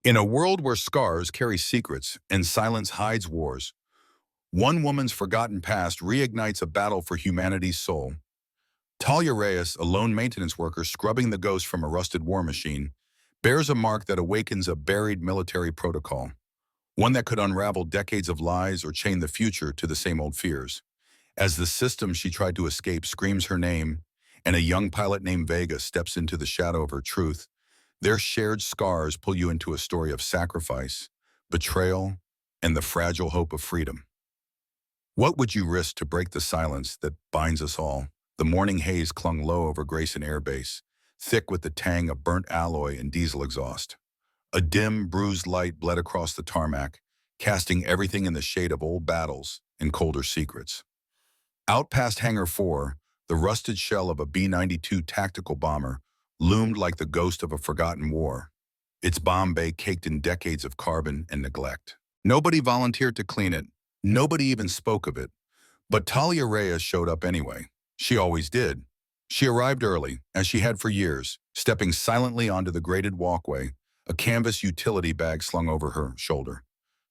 In a world where scars carry secrets and silence hides wars, one woman's forgotten past reignites a battle for humanity's soul. Talia Reyes, a lone maintenance worker scrubbing the ghost from a rusted war machine, bears a mark that awakens a buried military protocol, one that could unravel decades of lies or chain the future to the same old fears. As the system she tried to escape screams her name, and a young pilot named Vega steps into the shadow of her truth, their shared scars pull you into a story of sacrifice, betrayal, and the fragile hope of freedom. What would you risk to break the silence that binds us all? The morning haze clung low over Grayson Air Base, thick with the tang of burnt alloy and diesel exhaust. A dim, bruised light bled across the tarmac, casting everything in the shade of old battles and colder secrets. Out past Hangar 4, the rusted shell of a B-92 tactical bomber loomed like the ghost of a forgotten war, its bomb bay caked in decades of carbon and neglect. Nobody volunteered to clean it. Nobody even spoke of it. But Talia Reyes showed up anyway. She always did. She arrived early, as she had for years, stepping silently onto the graded walkway, a canvas utility bag slung over her shoulder.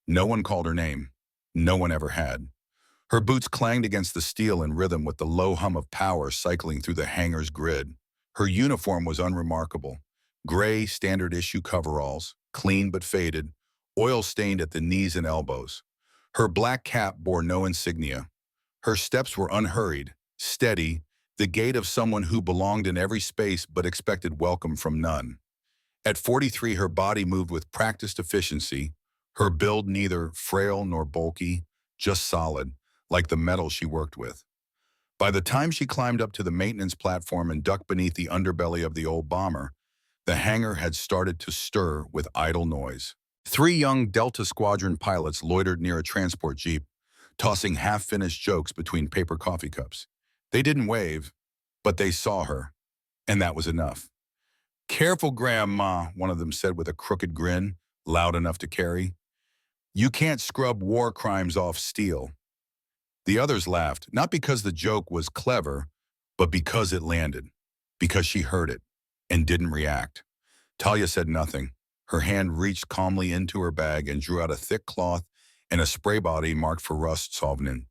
No one called her name. No one ever had. Her boots clanged against the steel in rhythm with the low hum of power cycling through the hangar's grid. Her uniform was unremarkable. Gray, standard-issue coveralls, clean but faded, oil-stained at the knees and elbows. Her black cap bore no insignia. Her steps were unhurried, steady, the gait of someone who belonged in every space but expected welcome from none. At 43, her body moved with practiced efficiency, her build neither frail nor bulky, just solid, like the metal she worked with. By the time she climbed up to the maintenance platform and ducked beneath the underbelly of the old bomber, the hangar had started to stir with idle noise. 3 young Delta Squadron pilots loitered near a transport jeep, tossing half-finished jokes between paper coffee cups. They didn't wave, but they saw her, and that was enough. "Careful, Grandma," one of them said with a crooked grin, loud enough to carry. "You can't scrub war crimes off steel." The others laughed, not because the joke was clever, but because it landed, because she heard it and didn't react. Talia said nothing. Her hand reached calmly into her bag and drew out a thick cloth and a spray bottle marked for rust solvent.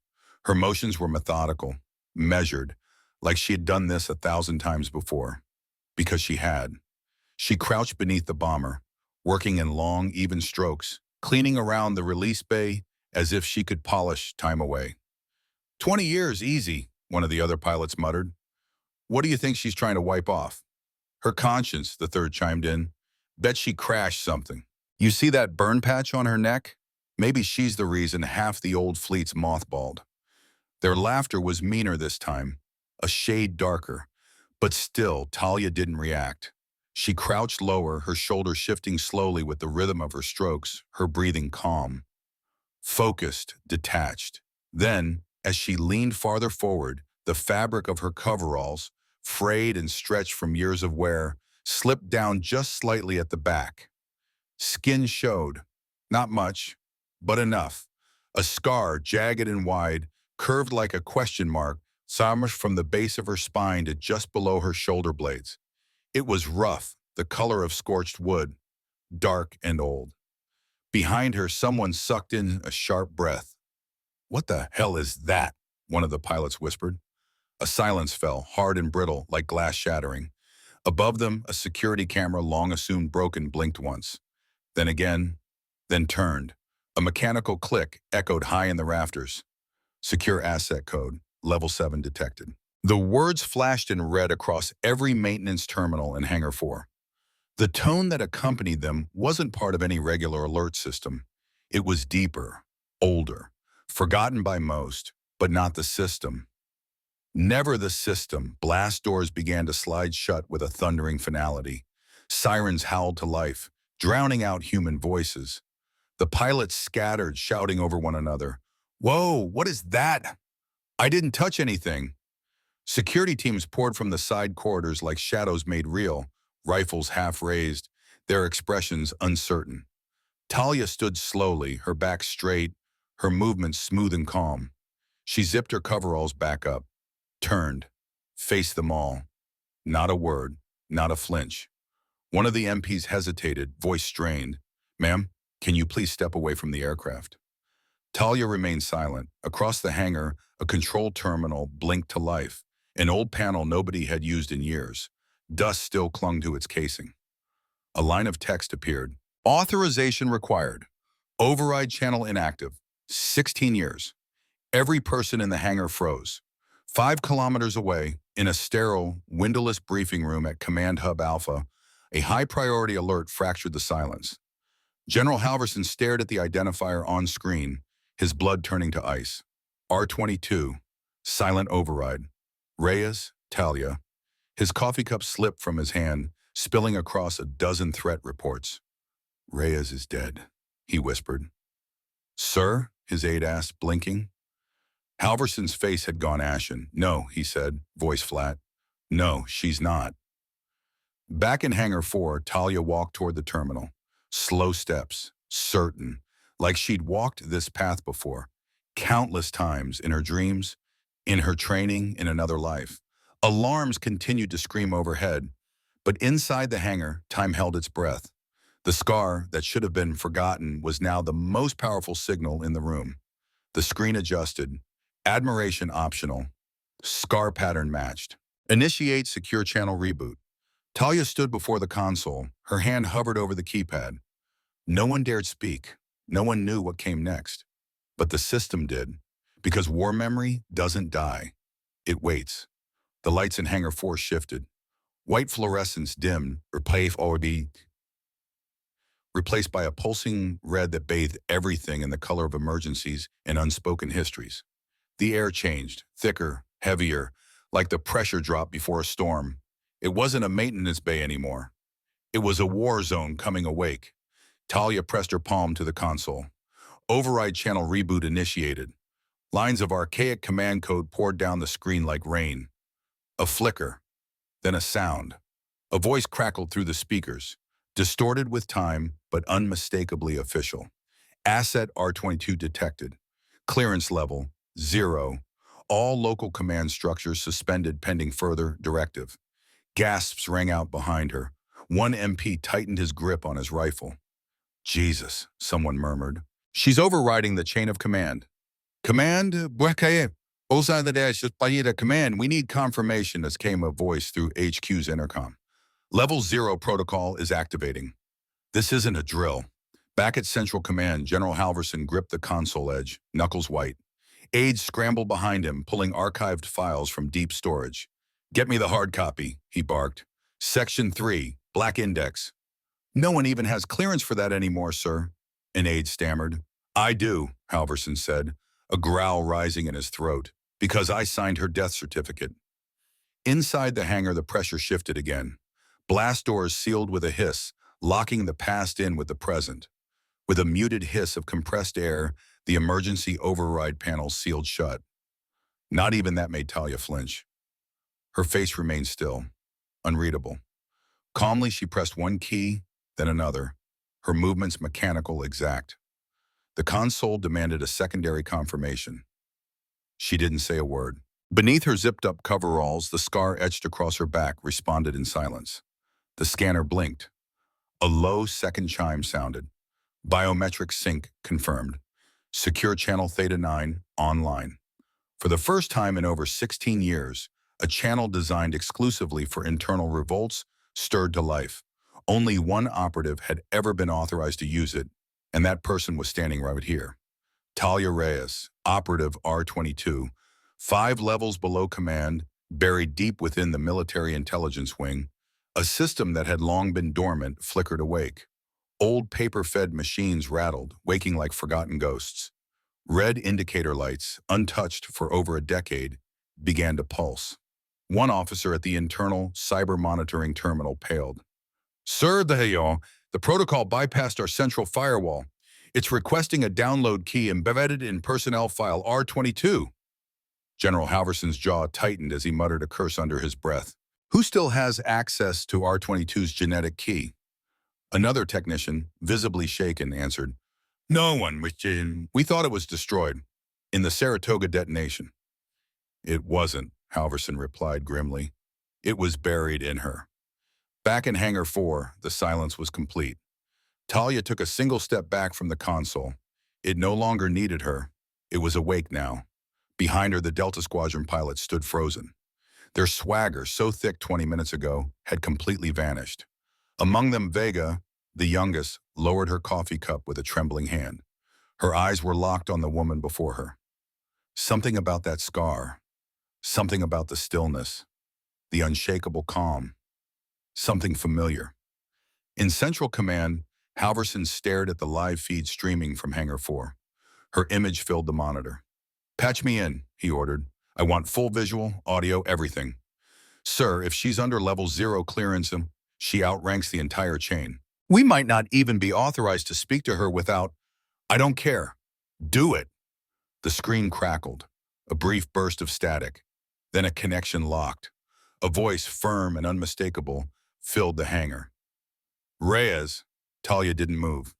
Her motions were methodical, measured, like she had done this 1,000 times before. Because she had. She crouched beneath the bomber, working in long, even strokes, cleaning around the release bay as if she could polish time away. 20 years, easy, one of the other pilots muttered. "What do you think she's trying to wipe off?" "Her conscience," the third chimed in. "Bet she crashed something. You see that burn patch on her neck? Maybe she's the reason half the old fleet's mothballed." Their laughter was meaner this time, a shade darker. But still, Talia didn't react. She crouched lower, her shoulders shifting slowly with the rhythm of her strokes, her breathing calm. Focused, detached. Then, as she leaned farther forward, the fabric of her coveralls, frayed and stretched from years of wear, slipped down just slightly at the back. Skin showed. Not much, but enough. A scar, jagged and wide, curved like a question mark, sandwiched from the base of her spine to just below her shoulder blades. It was rough, the color of scorched wood, dark and old. Behind her, someone sucked in a sharp breath. "What the hell is that?" one of the pilots whispered. A silence fell, hard and brittle, like glass shattering. Above them, a security camera, long assumed broken, blinked once. Then again, then turned. A mechanical click echoed high in the rafters. "Secure asset code, level 7 detected." The words flashed in red across every maintenance terminal in Hangar 4. The tone that accompanied them wasn't part of any regular alert system. It was deeper, older, forgotten by most, but not the system. Never the system. Blast doors began to slide shut with a thundering finality. Sirens howled to life, drowning out human voices. The pilots scattered, shouting over one another. "Whoa, what is that? I didn't touch anything." Security teams poured from the side corridors like shadows made real, rifles half raised, their expressions uncertain. Talia stood slowly, her back straight, her movements smooth and calm. She zipped her coveralls back up, turned, faced them all. Not a word, not a flinch. One of the MPs hesitated, voice strained. Ma'am, can you please step away from the aircraft? Talia remained silent. Across the hangar, a control terminal blinked to life, an old panel nobody had used in years. Dust still clung to its casing. A line of text appeared. Authorization required. Override channel inactive. 16 years. Every person in the hangar froze. 5 kilometers away, in a sterile, windowless briefing room at Command Hub Alpha, a high-priority alert fractured the silence. General Halverson stared at the identifier on screen, his blood turning to ice. R22, silent override. Reyes, Talia. His coffee cup slipped from his hand, spilling across a dozen threat reports. Reyes is dead, he whispered. Sir, his aide asked, blinking. Halverson's face had gone ashen. No, he said, voice flat. No, she's not. Back in Hangar 4, Talia walked toward the terminal. Slow steps, certain, like she'd walked this path before, countless times in her dreams, in her training, in another life. Alarms continued to scream overhead, but inside the hangar, time held its breath. The scar that should have been forgotten was now the most powerful signal in the room. The screen adjusted, admiration optional, scar pattern matched. Initiate secure channel reboot. Talia stood before the console, her hand hovered over the keypad. No one dared speak. No one knew what came next. But the system did, because war memory doesn't die. It waits. The lights in Hangar 4 shifted. White fluorescence dimmed, replaced by a pulsing red that bathed everything in the color of emergencies and unspoken histories. The air changed, thicker, heavier, like the pressure drop before a storm. It wasn't a maintenance bay anymore. It was a war zone coming awake. Talia pressed her palm to the console. Override channel reboot initiated. Lines of archaic command code poured down the screen like rain. A flicker, then a sound. A voice crackled through the speakers, distorted with time, but unmistakably official. Asset R22 detected. Clearance level, 0. All local command structures suspended pending further directive. Gasps rang out behind her. One MP tightened his grip on his rifle. Jesus, someone murmured. She's overriding the chain of command. Command, command, we need confirmation, as came a voice through HQ's intercom. Level 0 protocol is activating. This isn't a drill. Back at Central Command, General Halverson gripped the console edge, knuckles white. Aides scrambled behind him, pulling archived files from deep storage. Get me the hard copy, he barked. Section 3, Black Index. No one even has clearance for that anymore, sir, an aide stammered. I do, Halverson said, a growl rising in his throat, because I signed her death certificate. Inside the hangar, the pressure shifted again. Blast doors sealed with a hiss, locking the past in with the present. With a muted hiss of compressed air, the emergency override panels sealed shut. Not even that made Talia flinch. Her face remained still, unreadable. Calmly, she pressed one key, then another, her movements mechanical, exact. The console demanded a secondary confirmation. She didn't say a word. Beneath her zipped-up coveralls, the scar etched across her back responded in silence. The scanner blinked. A low second chime sounded. Biometric sync confirmed. Secure channel Theta 9 online. For the first time in over 16 years, a channel designed exclusively for internal revolts stirred to life. Only one operative had ever been authorized to use it, and that person was standing right here. Talia Reyes, Operative R22, 5 levels below command, buried deep within the military intelligence wing. A system that had long been dormant flickered awake. Old paper-fed machines rattled, waking like forgotten ghosts. Red indicator lights, untouched for over a decade, began to pulse. One officer at the internal cyber monitoring terminal paled. Sir, the protocol bypassed our central firewall. It's requesting a download key embedded in personnel file R22. General Halverson's jaw tightened as he muttered a curse under his breath. Who still has access to R22's genetic key? Another technician, visibly shaken, answered, No one, we thought it was destroyed in the Saratoga detonation. It wasn't, Halverson replied grimly. It was buried in her. Back in Hangar 4, the silence was complete. Talia took a single step back from the console. It no longer needed her. It was awake now. Behind her, the Delta Squadron pilots stood frozen. Their swagger, so thick 20 minutes ago, had completely vanished. Among them, Vega, the youngest, lowered her coffee cup with a trembling hand. Her eyes were locked on the woman before her. Something about that scar, something about the stillness, the unshakable calm, something familiar. In Central Command, Halverson stared at the live feed streaming from Hangar 4. Her image filled the monitor. "Patch me in," he ordered. "I want full visual, audio, everything. Sir, if she's under level 0 clearance, she outranks the entire chain. We might not even be authorized to speak to her without—" "I don't care. Do it." The screen crackled. A brief burst of static. Then a connection locked. A voice, firm and unmistakable, filled the hangar. "Reyes." Talia didn't move.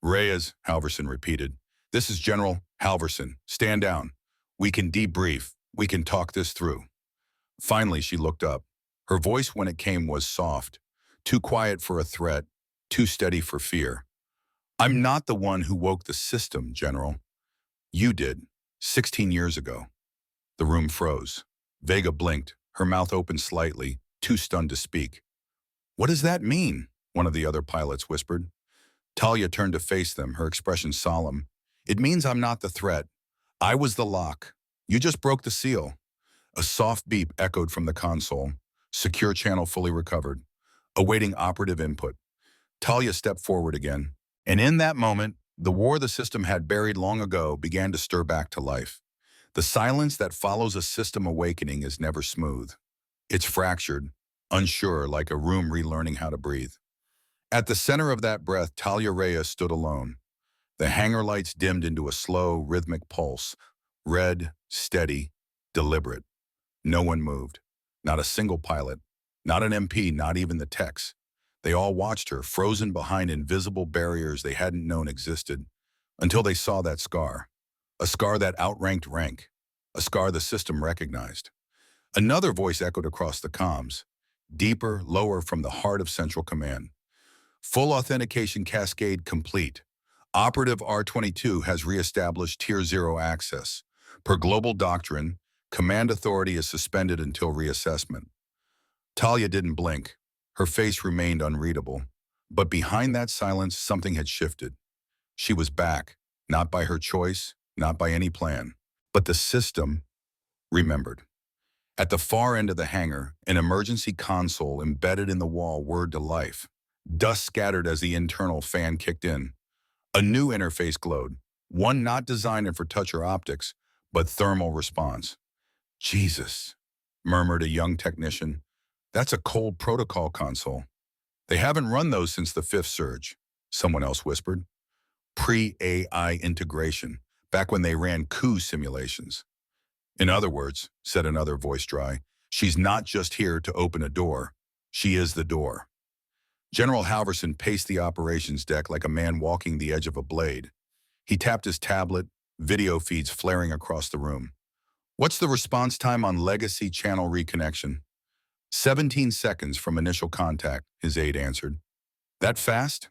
"Reyes," Halverson repeated. "This is General Halverson. Stand down. We can debrief. We can talk this through." Finally, she looked up. Her voice when it came was soft, too quiet for a threat, too steady for fear. "I'm not the one who woke the system, General. You did, 16 years ago." The room froze. Vega blinked, her mouth opened slightly, too stunned to speak. "What does that mean?" one of the other pilots whispered. Talia turned to face them, her expression solemn. "It means I'm not the threat. I was the lock. You just broke the seal." A soft beep echoed from the console. Secure channel fully recovered. Awaiting operative input. Talia stepped forward again. And in that moment, the war the system had buried long ago began to stir back to life. The silence that follows a system awakening is never smooth. It's fractured, unsure, like a room relearning how to breathe. At the center of that breath, Talia Reyes stood alone. The hangar lights dimmed into a slow, rhythmic pulse. Red, steady, deliberate. No one moved. Not a single pilot. Not an MP, not even the techs. They all watched her, frozen behind invisible barriers they hadn't known existed, until they saw that scar. A scar that outranked rank. A scar the system recognized. Another voice echoed across the comms. Deeper, lower from the heart of Central Command. "Full authentication cascade complete. Operative R22 has reestablished Tier 0 access. Per global doctrine, command authority is suspended until reassessment." Talia didn't blink. Her face remained unreadable. But behind that silence, something had shifted. She was back, not by her choice, not by any plan. But the system remembered. At the far end of the hangar, an emergency console embedded in the wall whirred to life. Dust scattered as the internal fan kicked in. A new interface glowed, one not designed for touch or optics, but thermal response. "Jesus," murmured a young technician. "That's a cold protocol console." "They haven't run those since the 5th surge," someone else whispered. "Pre-AI integration, back when they ran coup simulations." "In other words," said another voice dry, "she's not just here to open a door. She is the door." General Halverson paced the operations deck like a man walking the edge of a blade. He tapped his tablet, video feeds flaring across the room. "What's the response time on legacy channel reconnection?" 17 seconds from initial contact, his aide answered. "That fast?"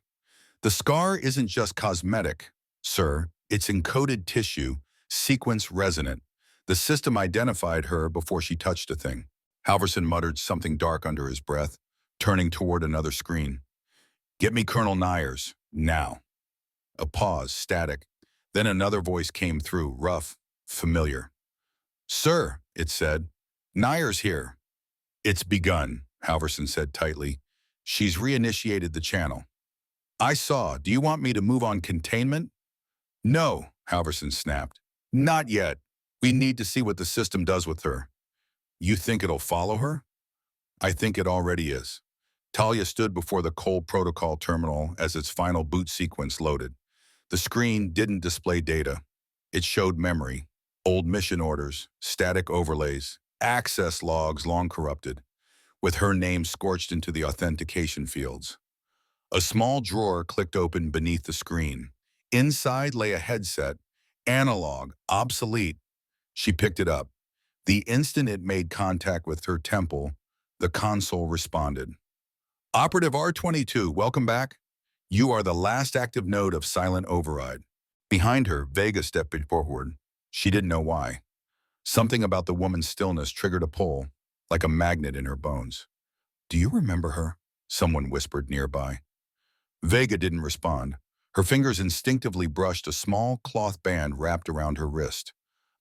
"The scar isn't just cosmetic, sir. It's encoded tissue, sequence resonant. The system identified her before she touched a thing." Halverson muttered something dark under his breath, turning toward another screen. "Get me Colonel Nyers, now." A pause, static. Then another voice came through, rough, familiar. "Sir," it said, "Nyers here." "It's begun," Halverson said tightly. "She's reinitiated the channel." "I saw. Do you want me to move on containment?" "No," Halverson snapped. "Not yet. We need to see what the system does with her." "You think it'll follow her?" "I think it already is." Talia stood before the cold protocol terminal as its final boot sequence loaded. The screen didn't display data. It showed memory, old mission orders, static overlays, access logs long corrupted, with her name scorched into the authentication fields. A small drawer clicked open beneath the screen. Inside lay a headset, analog, obsolete. She picked it up. The instant it made contact with her temple, the console responded. "Operative R22, welcome back." You are the last active node of silent override. Behind her, Vega stepped forward. She didn't know why. Something about the woman's stillness triggered a pull, like a magnet in her bones. Do you remember her? Someone whispered nearby. Vega didn't respond. Her fingers instinctively brushed a small cloth band wrapped around her wrist.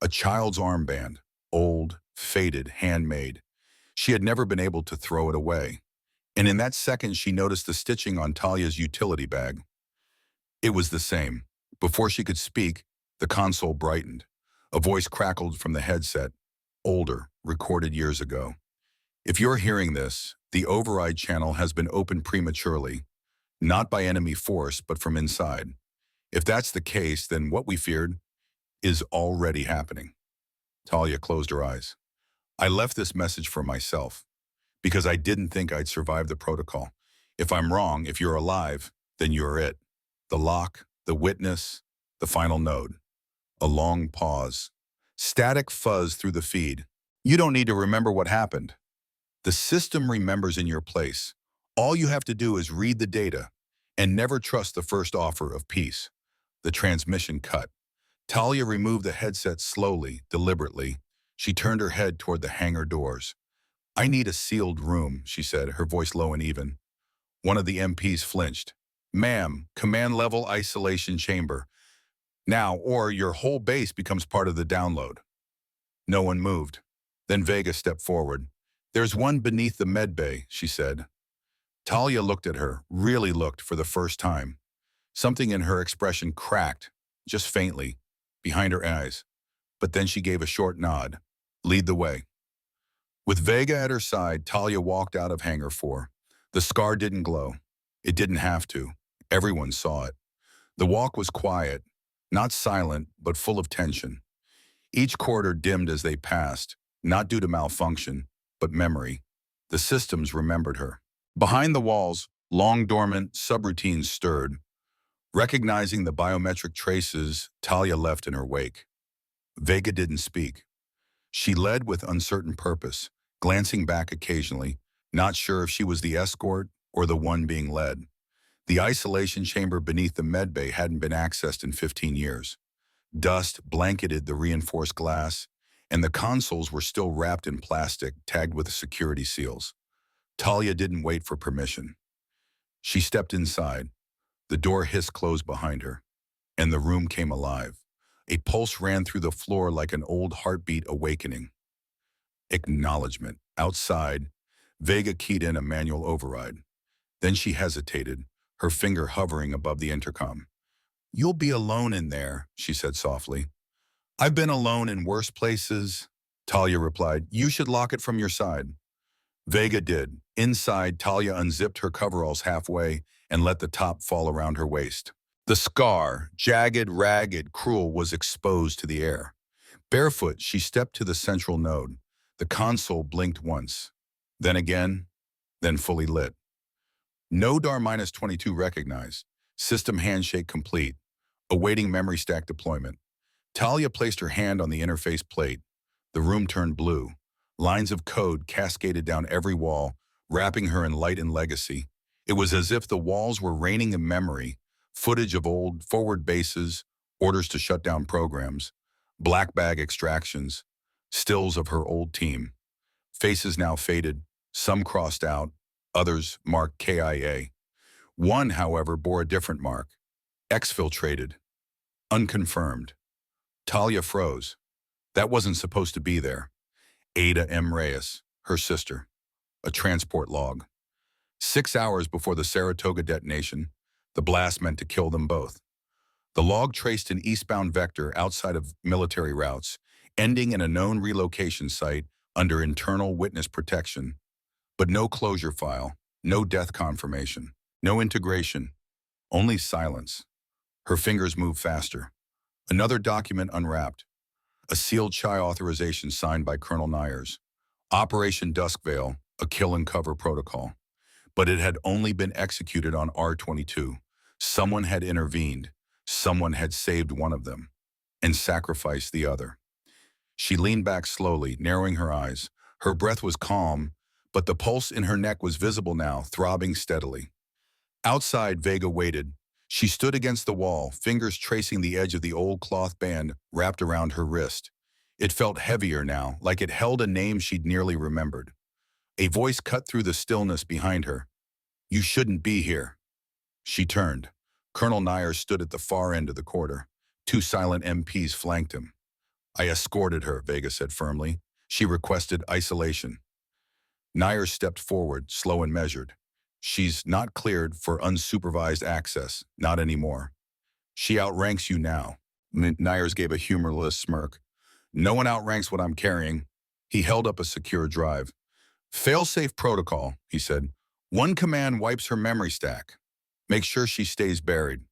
A child's armband, old, faded, handmade. She had never been able to throw it away. And in that second, she noticed the stitching on Talia's utility bag. It was the same. Before she could speak, the console brightened. A voice crackled from the headset, older, recorded years ago. If you're hearing this, the override channel has been opened prematurely, not by enemy force, but from inside. If that's the case, then what we feared is already happening. Talia closed her eyes. I left this message for myself, because I didn't think I'd survive the protocol. If I'm wrong, if you're alive, then you're it. The lock, the witness, the final node. A long pause. Static fuzz through the feed. You don't need to remember what happened. The system remembers in your place. All you have to do is read the data and never trust the first offer of peace. The transmission cut. Talia removed the headset slowly, deliberately. She turned her head toward the hangar doors. I need a sealed room, she said, her voice low and even. One of the MPs flinched. Ma'am, command-level isolation chamber. Now, or your whole base becomes part of the download. No one moved. Then Vega stepped forward. There's one beneath the med bay, she said. Talia looked at her, really looked for the first time. Something in her expression cracked, just faintly, behind her eyes. But then she gave a short nod. Lead the way. With Vega at her side, Talia walked out of Hangar 4. The scar didn't glow. It didn't have to. Everyone saw it. The walk was quiet, not silent, but full of tension. Each corridor dimmed as they passed, not due to malfunction, but memory. The systems remembered her. Behind the walls, long dormant subroutines stirred. Recognizing the biometric traces Talia left in her wake. Vega didn't speak. She led with uncertain purpose, glancing back occasionally, not sure if she was the escort or the one being led. The isolation chamber beneath the medbay hadn't been accessed in 15 years. Dust blanketed the reinforced glass, and the consoles were still wrapped in plastic, tagged with security seals. Talia didn't wait for permission. She stepped inside. The door hissed closed behind her, and the room came alive. A pulse ran through the floor like an old heartbeat awakening. Acknowledgement. Outside, Vega keyed in a manual override. Then she hesitated, her finger hovering above the intercom. You'll be alone in there, she said softly. I've been alone in worse places, Talia replied. You should lock it from your side. Vega did. Inside, Talia unzipped her coveralls halfway and let the top fall around her waist. The scar, jagged, ragged, cruel, was exposed to the air. Barefoot, she stepped to the central node. The console blinked once, then again, then fully lit. Node R-22 recognized. System handshake complete. Awaiting memory stack deployment. Talia placed her hand on the interface plate. The room turned blue. Lines of code cascaded down every wall, wrapping her in light and legacy. It was as if the walls were raining in memory, footage of old forward bases, orders to shut down programs, black bag extractions, stills of her old team. Faces now faded, some crossed out, others marked KIA. One, however, bore a different mark. Exfiltrated. Unconfirmed. Talia froze. That wasn't supposed to be there. Ada M. Reyes, her sister. A transport log. 6 hours before the Saratoga detonation, the blast meant to kill them both. The log traced an eastbound vector outside of military routes, ending in a known relocation site under internal witness protection. But no closure file, no death confirmation, no integration, only silence. Her fingers moved faster. Another document unwrapped. A sealed CHI authorization signed by Colonel Nyers. Operation Duskvale, a kill and cover protocol. But it had only been executed on R22. Someone had intervened. Someone had saved one of them and sacrificed the other. She leaned back slowly, narrowing her eyes. Her breath was calm, but the pulse in her neck was visible now, throbbing steadily. Outside, Vega waited. She stood against the wall, fingers tracing the edge of the old cloth band wrapped around her wrist. It felt heavier now, like it held a name she'd nearly remembered. A voice cut through the stillness behind her. "You shouldn't be here." She turned. Colonel Nair stood at the far end of the corridor. Two silent MPs flanked him. "I escorted her," Vega said firmly. "She requested isolation." Nair stepped forward, slow and measured. "She's not cleared for unsupervised access, not anymore." "She outranks you now." Nair gave a humorless smirk. "No one outranks what I'm carrying." He held up a secure drive. "Fail-safe protocol," he said. "One command wipes her memory stack. Make sure she stays buried."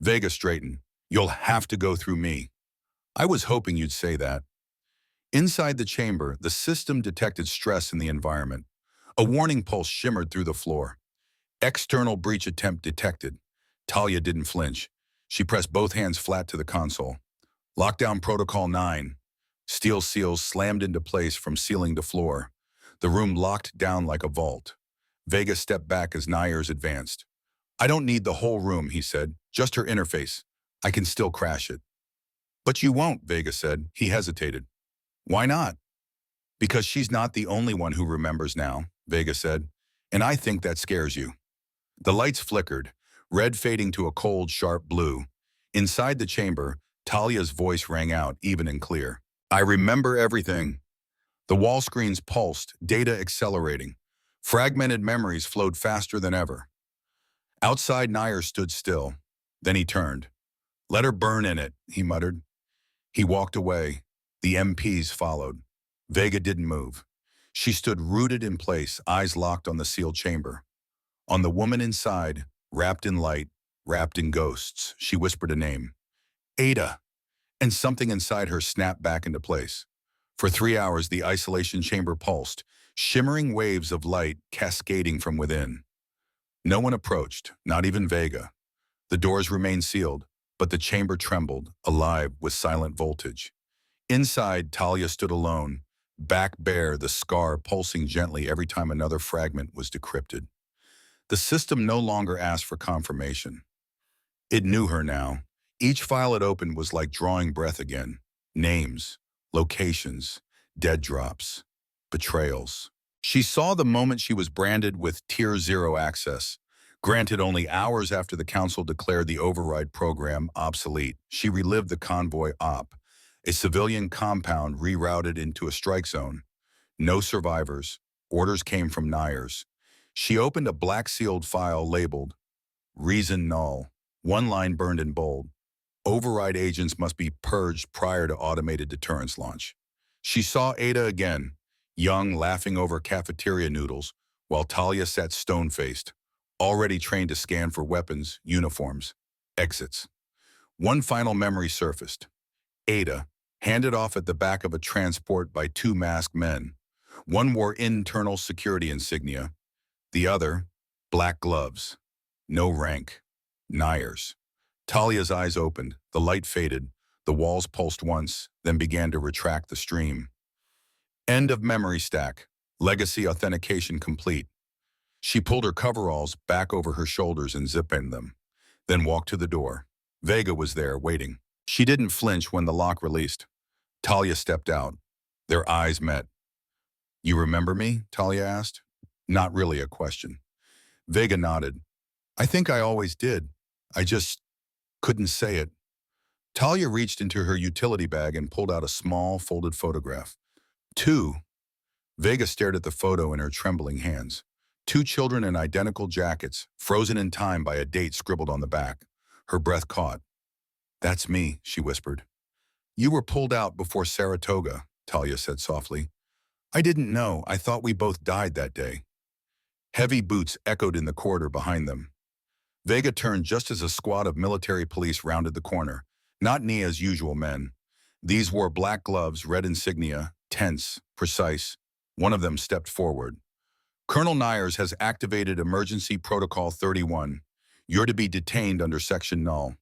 Vega straightened. "You'll have to go through me." "I was hoping you'd say that." Inside the chamber, the system detected stress in the environment. A warning pulse shimmered through the floor. "External breach attempt detected." Talia didn't flinch. She pressed both hands flat to the console. "Lockdown Protocol 9. Steel seals slammed into place from ceiling to floor. The room locked down like a vault. Vega stepped back as Nair's advanced. "I don't need the whole room," he said. "Just her interface. I can still crash it." "But you won't," Vega said. He hesitated. "Why not?" "Because she's not the only one who remembers now," Vega said. "And I think that scares you." The lights flickered, red fading to a cold, sharp blue. Inside the chamber, Talia's voice rang out, even and clear. "I remember everything." The wall screens pulsed, data accelerating. Fragmented memories flowed faster than ever. Outside, Nair stood still. Then he turned. "Let her burn in it," he muttered. He walked away. The MPs followed. Vega didn't move. She stood rooted in place, eyes locked on the sealed chamber. On the woman inside, wrapped in light, wrapped in ghosts, she whispered a name. "Ada." And something inside her snapped back into place. For 3 hours, the isolation chamber pulsed, shimmering waves of light cascading from within. No one approached, not even Vega. The doors remained sealed, but the chamber trembled, alive with silent voltage. Inside, Talia stood alone, back bare, the scar pulsing gently every time another fragment was decrypted. The system no longer asked for confirmation. It knew her now. Each file it opened was like drawing breath again. Names, locations, dead drops, betrayals. She saw the moment she was branded with Tier 0 access. Granted only hours after the Council declared the override program obsolete, she relived the convoy op, a civilian compound rerouted into a strike zone. No survivors. Orders came from Nair's. She opened a black-sealed file labeled Reason Null. One line burned in bold. Override agents must be purged prior to automated deterrence launch. She saw Ada again, young, laughing over cafeteria noodles, while Talia sat stone-faced, already trained to scan for weapons, uniforms, exits. One final memory surfaced. Ada, handed off at the back of a transport by two masked men. One wore internal security insignia. The other, black gloves. No rank. Nair's. Talia's eyes opened, the light faded, the walls pulsed once, then began to retract the stream. End of memory stack. Legacy authentication complete. She pulled her coveralls back over her shoulders and zipped them, then walked to the door. Vega was there, waiting. She didn't flinch when the lock released. Talia stepped out. Their eyes met. "You remember me?" Talia asked. Not really a question. Vega nodded. "I think I always did. I just couldn't say it." Talia reached into her utility bag and pulled out a small, folded photograph. "Two." Vega stared at the photo in her trembling hands. Two children in identical jackets, frozen in time by a date scribbled on the back. Her breath caught. "That's me," she whispered. "You were pulled out before Saratoga," Talia said softly. "I didn't know. I thought we both died that day." Heavy boots echoed in the corridor behind them. Vega turned just as a squad of military police rounded the corner. Not Nia's usual men. These wore black gloves, red insignia, tense, precise. One of them stepped forward. "Colonel Nair's has activated Emergency Protocol 31. You're to be detained under Section Null."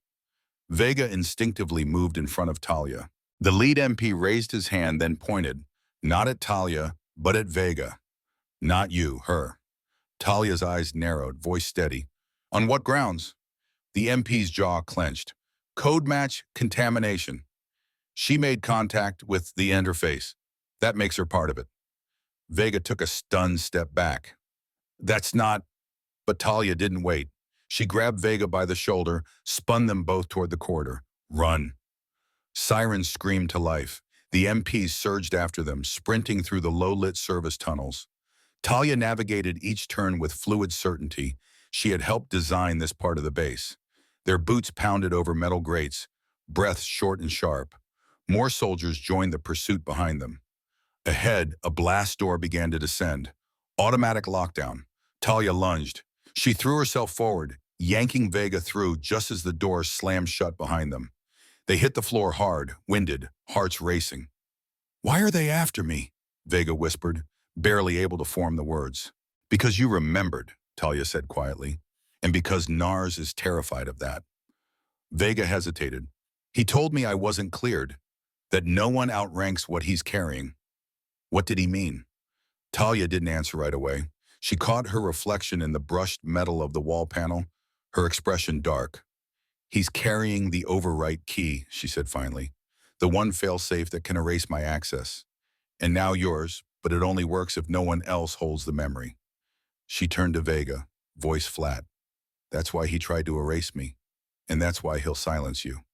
Vega instinctively moved in front of Talia. The lead MP raised his hand, then pointed, not at Talia, but at Vega. "Not you, her." Talia's eyes narrowed, voice steady. On what grounds? The MP's jaw clenched. Code match contamination. She made contact with the interface. That makes her part of it. Vega took a stunned step back. That's not... But Talia didn't wait. She grabbed Vega by the shoulder, spun them both toward the corridor. Run. Sirens screamed to life. The MPs surged after them, sprinting through the low-lit service tunnels. Talia navigated each turn with fluid certainty. She had helped design this part of the base. Their boots pounded over metal grates, breaths short and sharp. More soldiers joined the pursuit behind them. Ahead, a blast door began to descend. Automatic lockdown. Talia lunged. She threw herself forward, yanking Vega through just as the door slammed shut behind them. They hit the floor hard, winded, hearts racing. "Why are they after me?" Vega whispered, barely able to form the words. "Because you remembered," Talia said quietly, "and because Nars is terrified of that." Vega hesitated. "He told me I wasn't cleared, that no one outranks what he's carrying." What did he mean? Talia didn't answer right away. She caught her reflection in the brushed metal of the wall panel, her expression dark. "He's carrying the overwrite key," she said finally. "The one failsafe that can erase my access. And now yours, but it only works if no one else holds the memory." She turned to Vega, voice flat. "That's why he tried to erase me. And that's why he'll silence you."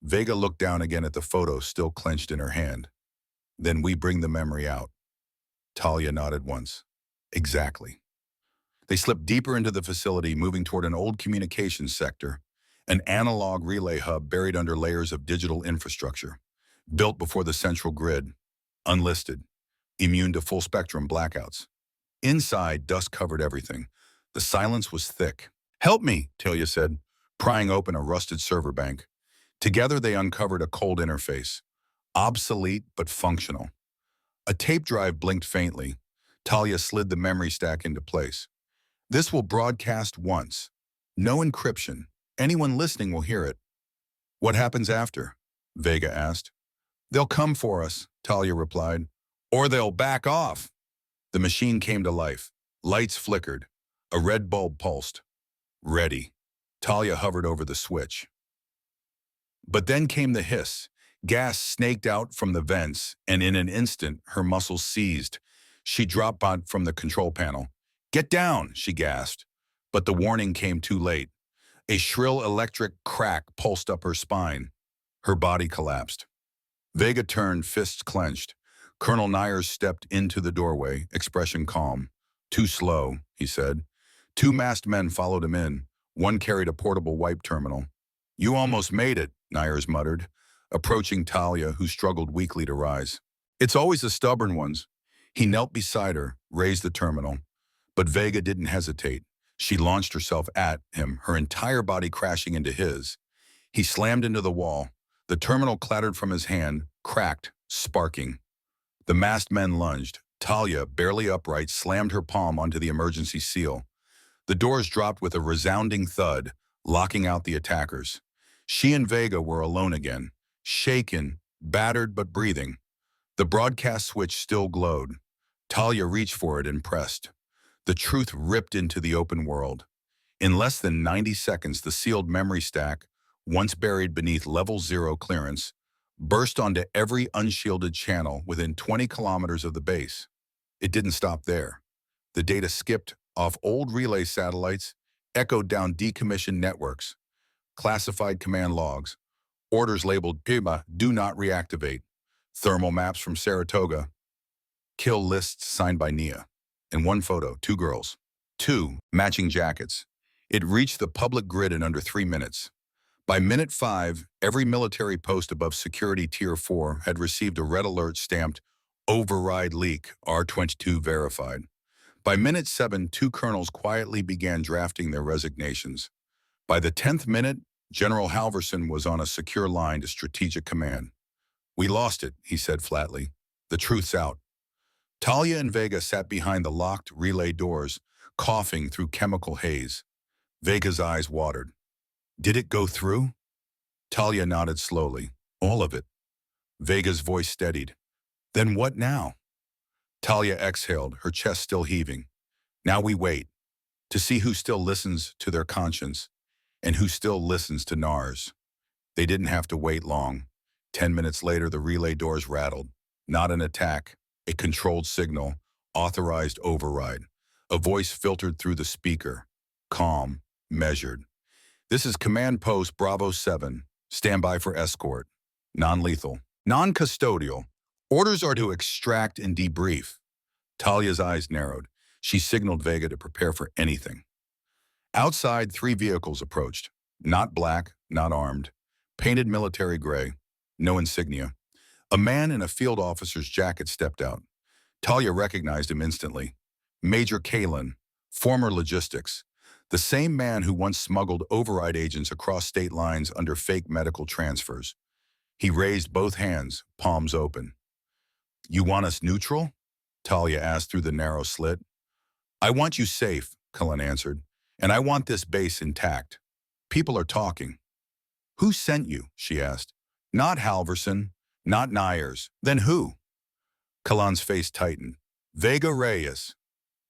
Vega looked down again at the photo still clenched in her hand. "Then we bring the memory out." Talia nodded once. "Exactly." They slipped deeper into the facility, moving toward an old communications sector, an analog relay hub buried under layers of digital infrastructure, built before the central grid, unlisted, immune to full-spectrum blackouts. Inside, dust covered everything. The silence was thick. "Help me," Talia said, prying open a rusted server bank. Together they uncovered a cold interface, obsolete but functional. A tape drive blinked faintly. Talia slid the memory stack into place. "This will broadcast once. No encryption. Anyone listening will hear it." "What happens after?" Vega asked. "They'll come for us," Talia replied. "Or they'll back off." The machine came to life. Lights flickered. A red bulb pulsed. "Ready." Talia hovered over the switch. But then came the hiss. Gas snaked out from the vents, and in an instant, her muscles seized. She dropped from the control panel. "Get down," she gasped. But the warning came too late. A shrill electric crack pulsed up her spine. Her body collapsed. Vega turned, fists clenched. Colonel Nyers stepped into the doorway, expression calm. "Too slow," he said. Two masked men followed him in. One carried a portable wipe terminal. "You almost made it," Nyers muttered, approaching Talia, who struggled weakly to rise. "It's always the stubborn ones." He knelt beside her, raised the terminal. But Vega didn't hesitate. She launched herself at him, her entire body crashing into his. He slammed into the wall. The terminal clattered from his hand, cracked, sparking. The masked men lunged. Talia, barely upright, slammed her palm onto the emergency seal. The doors dropped with a resounding thud, locking out the attackers. She and Vega were alone again, shaken, battered but breathing. The broadcast switch still glowed. Talia reached for it and pressed. The truth ripped into the open world. In less than 90 seconds, the sealed memory stack, once buried beneath level 0 clearance, burst onto every unshielded channel within 20 kilometers of the base. It didn't stop there. The data skipped off old relay satellites, echoed down decommissioned networks, classified command logs, orders labeled "PIMA, do not reactivate," thermal maps from Saratoga, kill lists signed by Nia. And one photo, 2 girls. 2 matching jackets. It reached the public grid in under 3 minutes. By minute 5, every military post above security tier 4 had received a red alert stamped "Override leak, R22 verified." By minute 7, 2 colonels quietly began drafting their resignations. By the 10th minute, General Halverson was on a secure line to Strategic Command. "We lost it," he said flatly. "The truth's out." Talia and Vega sat behind the locked relay doors, coughing through chemical haze. Vega's eyes watered. "Did it go through?" Talia nodded slowly. "All of it." Vega's voice steadied. "Then what now?" Talia exhaled, her chest still heaving. "Now we wait." to see who still listens to their conscience and who still listens to NARS. They didn't have to wait long. 10 minutes later, the relay doors rattled. Not an attack, a controlled signal, authorized override. A voice filtered through the speaker. Calm, measured. This is Command Post Bravo 7. Stand by for escort. Non-lethal. Non-custodial. Orders are to extract and debrief. Talia's eyes narrowed. She signaled Vega to prepare for anything. Outside, 3 vehicles approached. Not black, not armed. Painted military gray. No insignia. A man in a field officer's jacket stepped out. Talia recognized him instantly. Major Kalin, former logistics. The same man who once smuggled override agents across state lines under fake medical transfers. He raised both hands, palms open. "You want us neutral?" Talia asked through the narrow slit. "I want you safe," Cullen answered, "and I want this base intact. People are talking." "Who sent you?" she asked. "Not Halverson, not Nyers. Then who?" Cullen's face tightened. "Vega Reyes."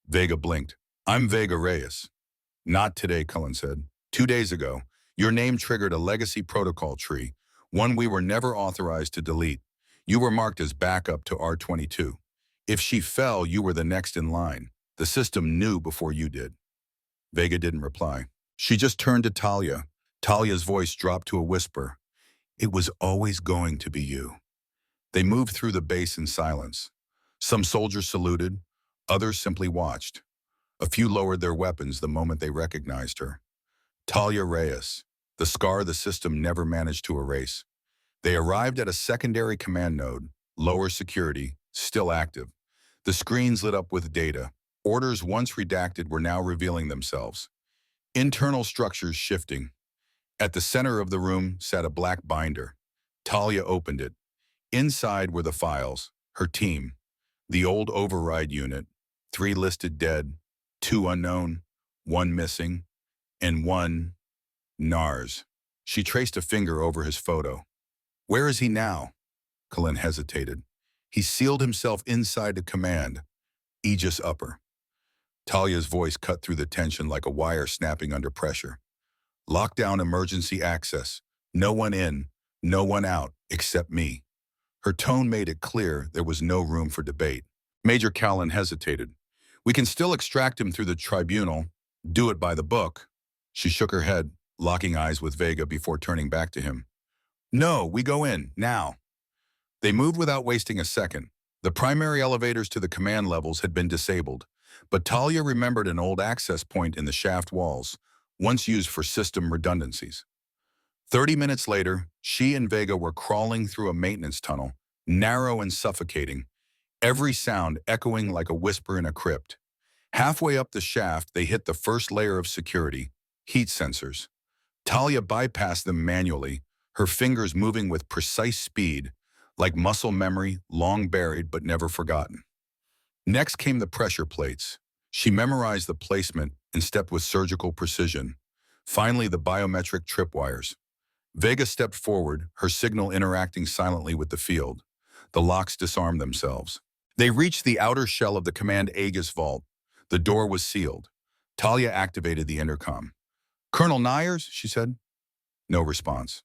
Vega blinked. "I'm Vega Reyes." "Not today," Cullen said. 2 days ago, your name triggered a legacy protocol tree, one we were never authorized to delete. You were marked as backup to R22. If she fell, you were the next in line. The system knew before you did. Vega didn't reply. She just turned to Talia. Talia's voice dropped to a whisper. "It was always going to be you." They moved through the base in silence. Some soldiers saluted, others simply watched. A few lowered their weapons the moment they recognized her. Talia Reyes, the scar the system never managed to erase. They arrived at a secondary command node, lower security, still active. The screens lit up with data. Orders once redacted were now revealing themselves. Internal structures shifting. At the center of the room sat a black binder. Talia opened it. Inside were the files, her team, the old override unit, 3 listed dead, 2 unknown, 1 missing, and 1 NARS. She traced a finger over his photo. "Where is he now?" Cullen hesitated. "He sealed himself inside the command. Aegis upper." Talia's voice cut through the tension like a wire snapping under pressure. "Lockdown emergency access. No one in, no one out, except me." Her tone made it clear there was no room for debate. Major Callan hesitated. "We can still extract him through the tribunal. Do it by the book." She shook her head, locking eyes with Vega before turning back to him. "No, we go in, now." They moved without wasting a second. The primary elevators to the command levels had been disabled, but Talia remembered an old access point in the shaft walls, once used for system redundancies. 30 minutes later, she and Vega were crawling through a maintenance tunnel, narrow and suffocating, every sound echoing like a whisper in a crypt. Halfway up the shaft, they hit the first layer of security, heat sensors. Talia bypassed them manually, her fingers moving with precise speed, like muscle memory, long buried but never forgotten. Next came the pressure plates. She memorized the placement and stepped with surgical precision. Finally, the biometric tripwires. Vega stepped forward, her signal interacting silently with the field. The locks disarmed themselves. They reached the outer shell of the command Aegis vault. The door was sealed. Talia activated the intercom. "Colonel Nyers," she said. No response.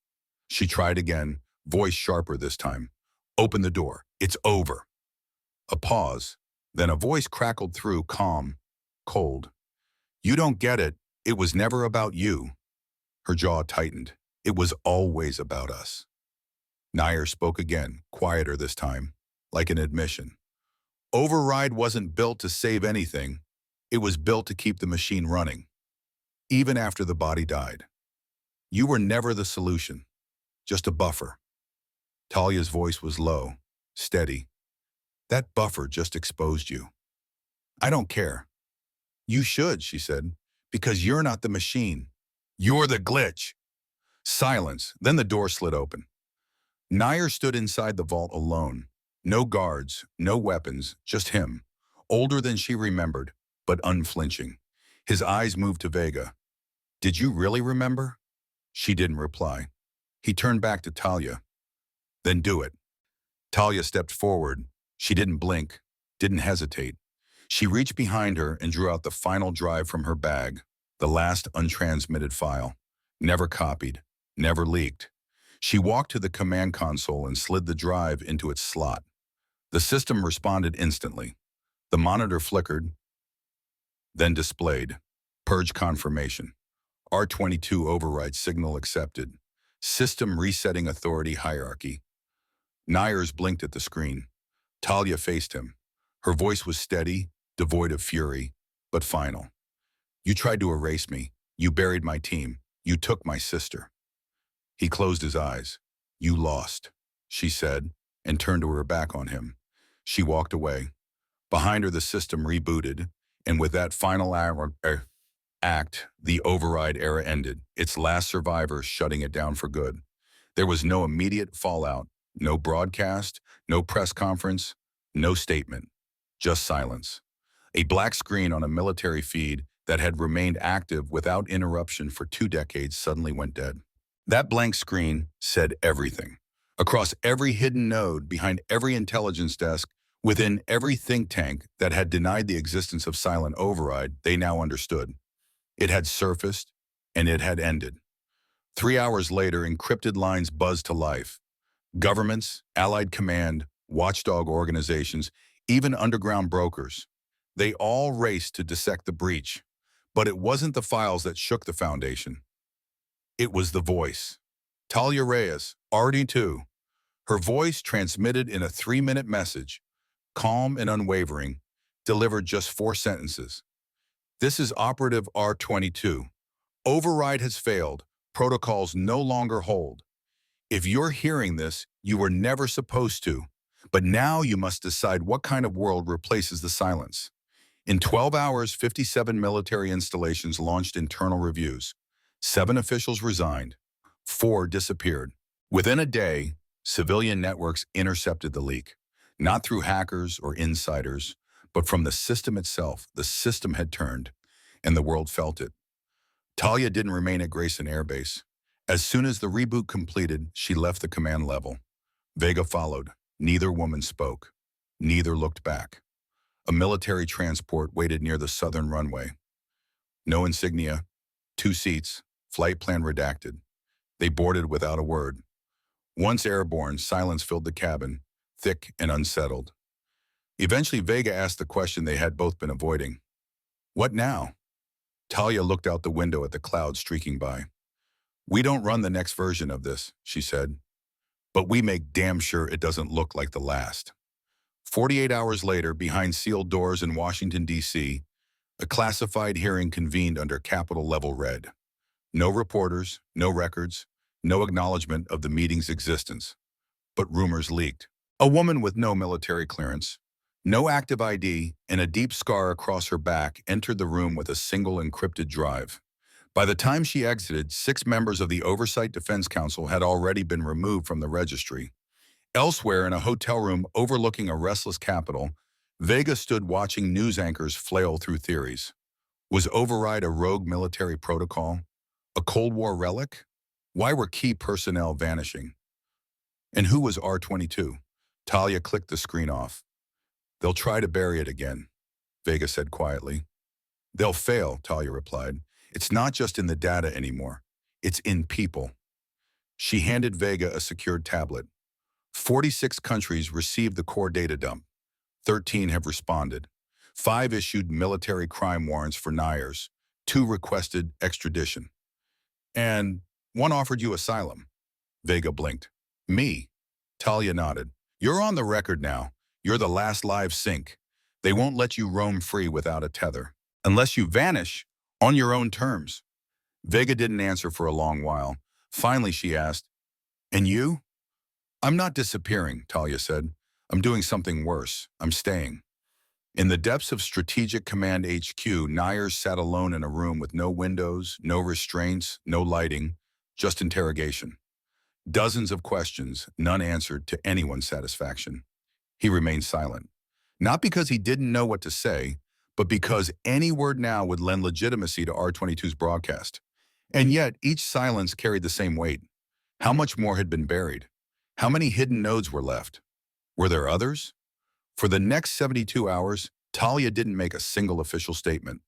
She tried again, voice sharper this time. "Open the door. It's over." A pause. Then a voice crackled through, calm, cold. "You don't get it. It was never about you." Her jaw tightened. "It was always about us." Nair spoke again, quieter this time, like an admission. "Override wasn't built to save anything. It was built to keep the machine running, even after the body died. You were never the solution, just a buffer." Talia's voice was low, steady. "That buffer just exposed you." "I don't care." "You should," she said, "because you're not the machine. You're the glitch." Silence, then the door slid open. Nair stood inside the vault alone. No guards, no weapons, just him. Older than she remembered, but unflinching. His eyes moved to Vega. "Did you really remember?" She didn't reply. He turned back to Talia. "Then do it." Talia stepped forward. She didn't blink, didn't hesitate. She reached behind her and drew out the final drive from her bag, the last untransmitted file. Never copied, never leaked. She walked to the command console and slid the drive into its slot. The system responded instantly. The monitor flickered, then displayed. Purge confirmation. R22 override signal accepted. System resetting authority hierarchy. Nyers blinked at the screen. Talia faced him. Her voice was steady, devoid of fury, but final. You tried to erase me. You buried my team. You took my sister. He closed his eyes. You lost, she said, and turned her back on him. She walked away. Behind her, the system rebooted, and with that final act, the override era ended, its last survivor shutting it down for good. There was no immediate fallout, no broadcast, no press conference, no statement, just silence. A black screen on a military feed that had remained active without interruption for 2 decades suddenly went dead. That blank screen said everything. Across every hidden node, behind every intelligence desk, within every think tank that had denied the existence of silent override, they now understood. It had surfaced, and it had ended. 3 hours later, encrypted lines buzzed to life. Governments, allied command, watchdog organizations, even underground brokers. They all raced to dissect the breach. But it wasn't the files that shook the foundation. It was the voice. Talia Reyes, R22. Her voice transmitted in a 3-minute message, calm and unwavering, delivered just 4 sentences. This is Operative R22. Override has failed. Protocols no longer hold. If you're hearing this, you were never supposed to. But now you must decide what kind of world replaces the silence. In 12 hours, 57 military installations launched internal reviews. 7 officials resigned. 4 disappeared. Within a day, civilian networks intercepted the leak. Not through hackers or insiders, but from the system itself. The system had turned, and the world felt it. Talia didn't remain at Grayson Air Base. As soon as the reboot completed, she left the command level. Vega followed. Neither woman spoke. Neither looked back. A military transport waited near the southern runway. No insignia, 2 seats, flight plan redacted. They boarded without a word. Once airborne, silence filled the cabin, thick and unsettled. Eventually, Vega asked the question they had both been avoiding. What now? Talia looked out the window at the clouds streaking by. We don't run the next version of this, she said. But we make damn sure it doesn't look like the last. 48 hours later, behind sealed doors in Washington, D.C., a classified hearing convened under Capitol-level red. No reporters, no records, no acknowledgement of the meeting's existence. But rumors leaked. A woman with no military clearance, no active ID, and a deep scar across her back entered the room with a single encrypted drive. By the time she exited, 6 members of the Oversight Defense Council had already been removed from the registry. Elsewhere, in a hotel room overlooking a restless capital, Vega stood watching news anchors flail through theories. Was override a rogue military protocol? A Cold War relic? Why were key personnel vanishing? And who was R22? Talia clicked the screen off. They'll try to bury it again, Vega said quietly. They'll fail, Talia replied. It's not just in the data anymore. It's in people. She handed Vega a secured tablet. 46 countries received the core data dump. 13 have responded. 5 issued military crime warrants for Nyers. 2 requested extradition. And 1 offered you asylum. Vega blinked. Me? Talia nodded. You're on the record now. You're the last live sync. They won't let you roam free without a tether. Unless you vanish on your own terms. Vega didn't answer for a long while. Finally, she asked, And you? I'm not disappearing, Talia said. I'm doing something worse. I'm staying. In the depths of Strategic Command HQ, Nyers sat alone in a room with no windows, no restraints, no lighting, just interrogation. Dozens of questions, none answered to anyone's satisfaction. He remained silent. Not because he didn't know what to say, but because any word now would lend legitimacy to R22's broadcast. And yet, each silence carried the same weight. How much more had been buried? How many hidden nodes were left? Were there others? For the next 72 hours, Talia didn't make a single official statement.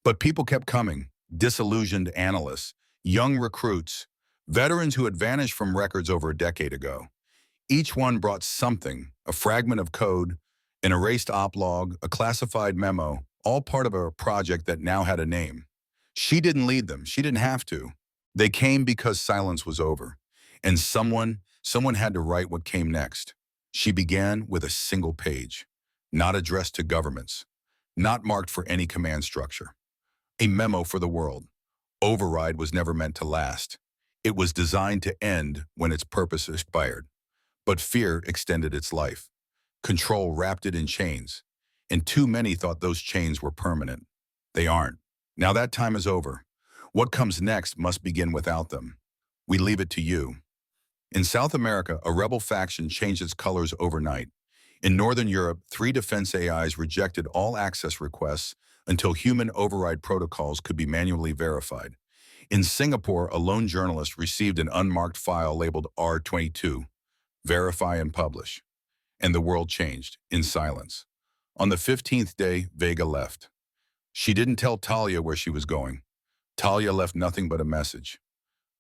But people kept coming, disillusioned analysts, young recruits, veterans who had vanished from records over a decade ago. Each one brought something, a fragment of code, an erased op log, a classified memo, all part of a project that now had a name. She didn't lead them. She didn't have to. They came because silence was over. And someone had to write what came next. She began with a single page, not addressed to governments, not marked for any command structure. A memo for the world. Override was never meant to last. It was designed to end when its purpose expired. But fear extended its life. Control wrapped it in chains. And too many thought those chains were permanent. They aren't. Now that time is over. What comes next must begin without them. We leave it to you. In South America, a rebel faction changed its colors overnight. In Northern Europe, 3 defense AIs rejected all access requests until human override protocols could be manually verified. In Singapore, a lone journalist received an unmarked file labeled R22, verify and publish. And the world changed, in silence. On the 15th day, Vega left. She didn't tell Talia where she was going. Talia left nothing but a message.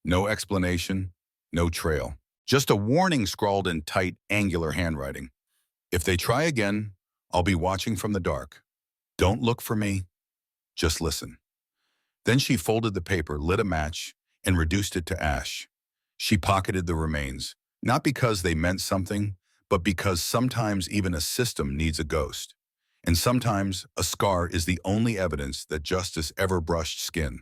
No explanation, no trail. Just a warning scrawled in tight, angular handwriting. If they try again, I'll be watching from the dark. Don't look for me, just listen. Then she folded the paper, lit a match, and reduced it to ash. She pocketed the remains, not because they meant something, but because sometimes even a system needs a ghost. And sometimes a scar is the only evidence that justice ever brushed skin.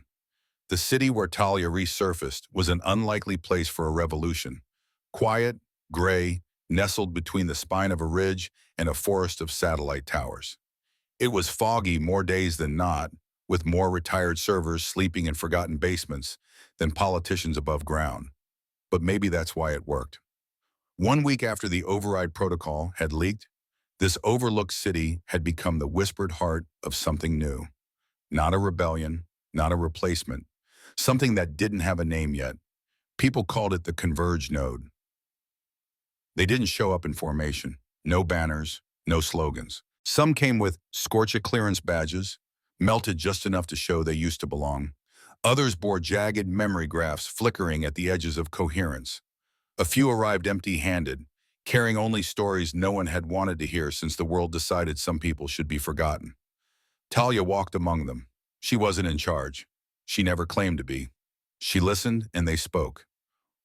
The city where Talia resurfaced was an unlikely place for a revolution. Quiet, gray, nestled between the spine of a ridge and a forest of satellite towers. It was foggy more days than not, with more retired servers sleeping in forgotten basements than politicians above ground. But maybe that's why it worked. 1 week after the override protocol had leaked, this overlooked city had become the whispered heart of something new. Not a rebellion, not a replacement, something that didn't have a name yet. People called it the Converge node. They didn't show up in formation. No banners, no slogans. Some came with Scorcha clearance badges, melted just enough to show they used to belong. Others bore jagged memory graphs flickering at the edges of coherence. A few arrived empty-handed, carrying only stories no one had wanted to hear since the world decided some people should be forgotten. Talia walked among them. She wasn't in charge. She never claimed to be. She listened and they spoke.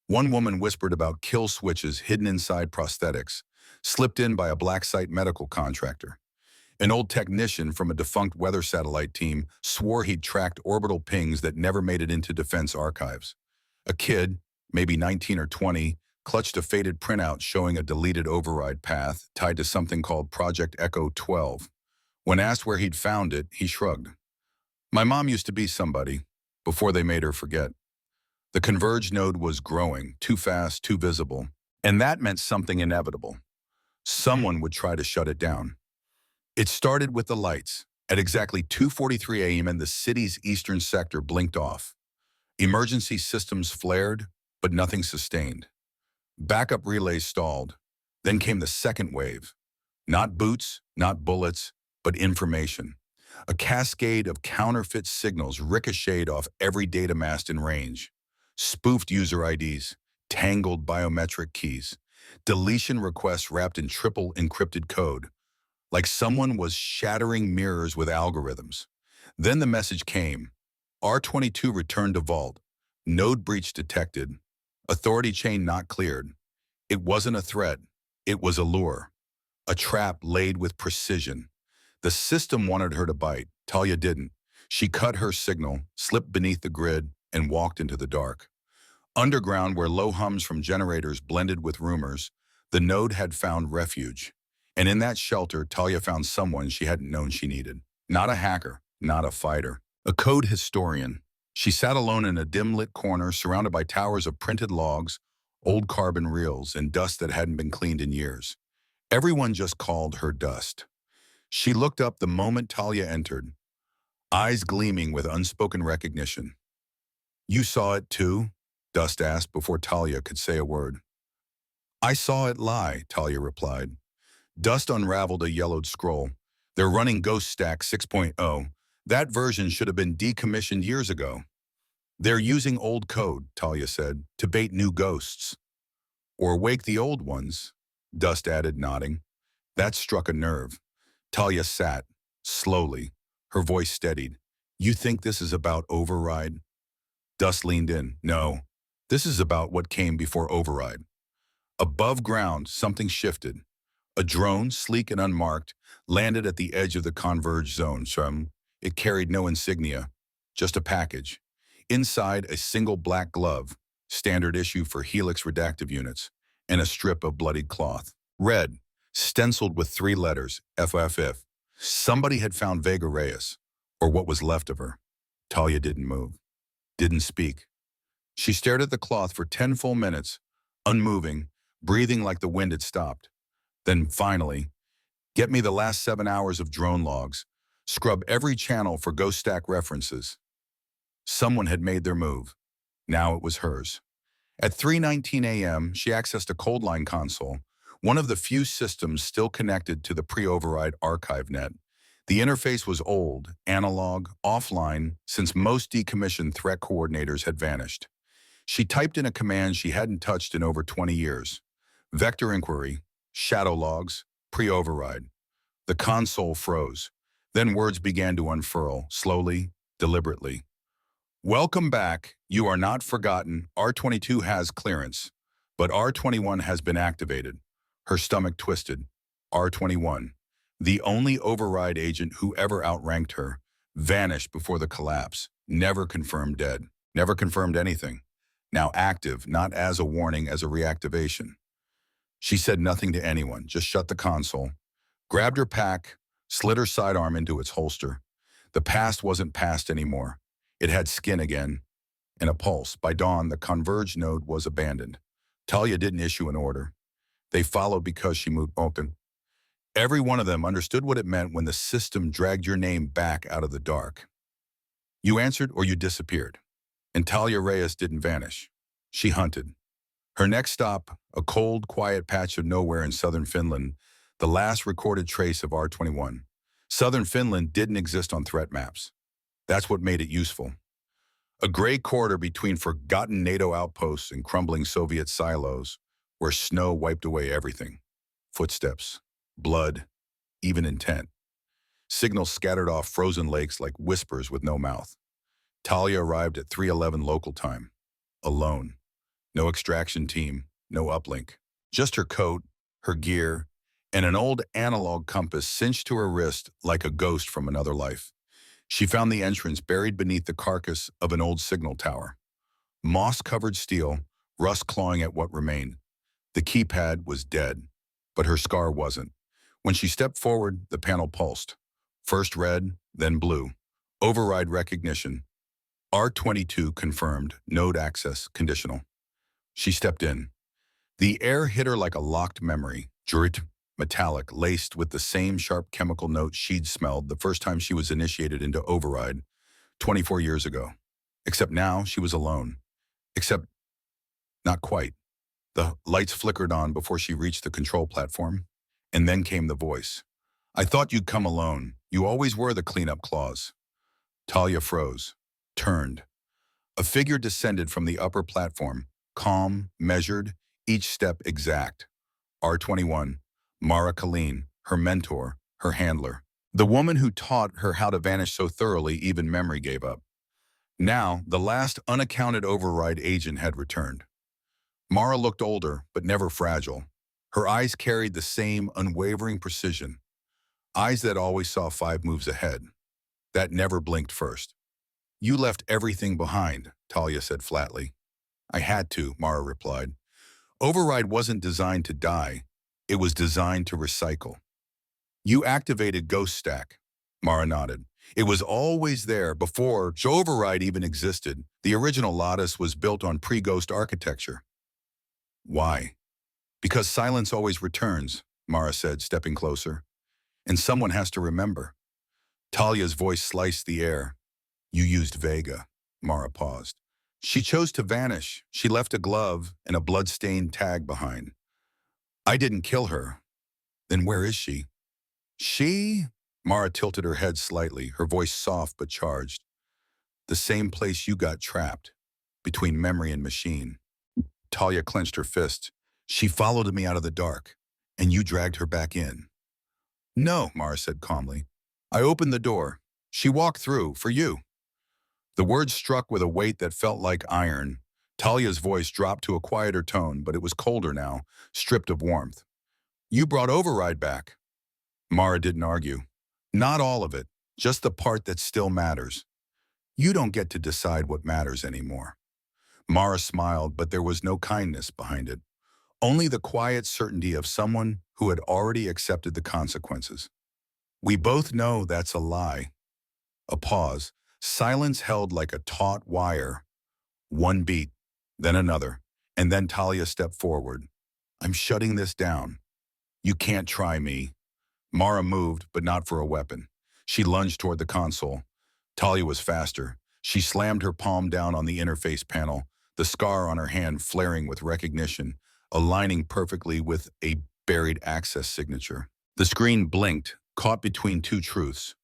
One woman whispered about kill switches hidden inside prosthetics, slipped in by a black site medical contractor. An old technician from a defunct weather satellite team swore he'd tracked orbital pings that never made it into defense archives. A kid, maybe 19 or 20, clutched a faded printout showing a deleted override path tied to something called Project Echo 12. When asked where he'd found it, he shrugged. My mom used to be somebody, before they made her forget. The Converge node was growing, too fast, too visible, and that meant something inevitable. Someone would try to shut it down. It started with the lights. At exactly 2:43 a.m. the city's eastern sector blinked off. Emergency systems flared, but nothing sustained. Backup relays stalled. Then came the second wave. Not boots, not bullets, but information. A cascade of counterfeit signals ricocheted off every data mast in range. Spoofed user IDs, tangled biometric keys, deletion requests wrapped in triple encrypted code, like someone was shattering mirrors with algorithms. Then the message came. R22 returned to vault. Node breach detected. Authority chain not cleared. It wasn't a threat. It was a lure. A trap laid with precision. The system wanted her to bite. Talia didn't. She cut her signal, slipped beneath the grid, and walked into the dark. Underground, where low hums from generators blended with rumors, the node had found refuge. And in that shelter, Talia found someone she hadn't known she needed. Not a hacker, not a fighter, a code historian. She sat alone in a dim-lit corner surrounded by towers of printed logs, old carbon reels, and dust that hadn't been cleaned in years. Everyone just called her Dust. She looked up the moment Talia entered, eyes gleaming with unspoken recognition. You saw it too? Dust asked before Talia could say a word. I saw it lie, Talia replied. Dust unraveled a yellowed scroll. They're running Ghost Stack 6.0. That version should have been decommissioned years ago. They're using old code, Talia said, to bait new ghosts. Or wake the old ones, Dust added, nodding. That struck a nerve. Talia sat, slowly, her voice steadied. You think this is about override? Dust leaned in. No, this is about what came before override. Above ground, something shifted. A drone, sleek and unmarked, landed at the edge of the converged zone. It carried no insignia, just a package. Inside, a single black glove, standard issue for Helix redactive units, and a strip of bloodied cloth. Red, stenciled with 3 letters, FFF. Somebody had found Vega Reyes, or what was left of her. Talia didn't move, didn't speak. She stared at the cloth for 10 full minutes, unmoving, breathing like the wind had stopped. Then finally, get me the last 7 hours of drone logs. Scrub every channel for Ghost Stack references. Someone had made their move. Now it was hers. At 3:19 a.m., she accessed a cold line console, one of the few systems still connected to the pre-override archive net. The interface was old, analog, offline, since most decommissioned threat coordinators had vanished. She typed in a command she hadn't touched in over 20 years. Vector inquiry, shadow logs, pre-override. The console froze. Then words began to unfurl, slowly, deliberately. Welcome back. You are not forgotten. R22 has clearance, but R21 has been activated. Her stomach twisted. R21, the only override agent who ever outranked her, vanished before the collapse, never confirmed dead, never confirmed anything. Now active, not as a warning, as a reactivation. She said nothing to anyone, just shut the console, grabbed her pack, slid her sidearm into its holster. The past wasn't past anymore. It had skin again, and a pulse. By dawn, the converged node was abandoned. Talia didn't issue an order. They followed because she moved open. Every one of them understood what it meant when the system dragged your name back out of the dark. You answered or you disappeared. And Talia Reyes didn't vanish. She hunted. Her next stop, a cold, quiet patch of nowhere in southern Finland, the last recorded trace of R21. Southern Finland didn't exist on threat maps. That's what made it useful. A gray corridor between forgotten NATO outposts and crumbling Soviet silos, where snow wiped away everything. Footsteps, blood, even intent. Signals scattered off frozen lakes like whispers with no mouth. Talia arrived at 3:11 local time, alone. No extraction team, no uplink. Just her coat, her gear, and an old analog compass cinched to her wrist like a ghost from another life. She found the entrance buried beneath the carcass of an old signal tower. Moss-covered steel, rust clawing at what remained. The keypad was dead, but her scar wasn't. When she stepped forward, the panel pulsed. First red, then blue. Override recognition. R22 confirmed, node access conditional. She stepped in. The air hit her like a locked memory, jurit, metallic, laced with the same sharp chemical notes she'd smelled the first time she was initiated into override 24 years ago. Except now she was alone. Except not quite. The lights flickered on before she reached the control platform, and then came the voice. I thought you'd come alone. You always were the cleanup clause. Talia froze, turned. A figure descended from the upper platform, calm, measured, each step exact. R21, Mara Colleen, her mentor, her handler. The woman who taught her how to vanish so thoroughly even memory gave up. Now, the last unaccounted override agent had returned. Mara looked older, but never fragile. Her eyes carried the same unwavering precision. Eyes that always saw 5 moves ahead. That never blinked first. You left everything behind, Talia said flatly. I had to, Mara replied. Override wasn't designed to die. It was designed to recycle. You activated Ghost Stack. Mara nodded. It was always there before Override even existed. The original Lattice was built on pre-Ghost architecture. Why? Because silence always returns, Mara said, stepping closer. And someone has to remember. Talia's voice sliced the air. You used Vega. Mara paused. She chose to vanish. She left a glove and a blood-stained tag behind. I didn't kill her. Then where is she? She? Mara tilted her head slightly, her voice soft but charged. The same place you got trapped, between memory and machine. Talia clenched her fists. She followed me out of the dark, and you dragged her back in. No, Mara said calmly. I opened the door. She walked through, for you. The words struck with a weight that felt like iron. Talia's voice dropped to a quieter tone, but it was colder now, stripped of warmth. You brought Override back. Mara didn't argue. Not all of it, just the part that still matters. You don't get to decide what matters anymore. Mara smiled, but there was no kindness behind it. Only the quiet certainty of someone who had already accepted the consequences. We both know that's a lie. A pause, silence held like a taut wire. One beat, then another, and then Talia stepped forward. I'm shutting this down. You can't try me. Mara moved, but not for a weapon. She lunged toward the console. Talia was faster. She slammed her palm down on the interface panel, the scar on her hand flaring with recognition, aligning perfectly with a buried access signature. The screen blinked, caught between two truths.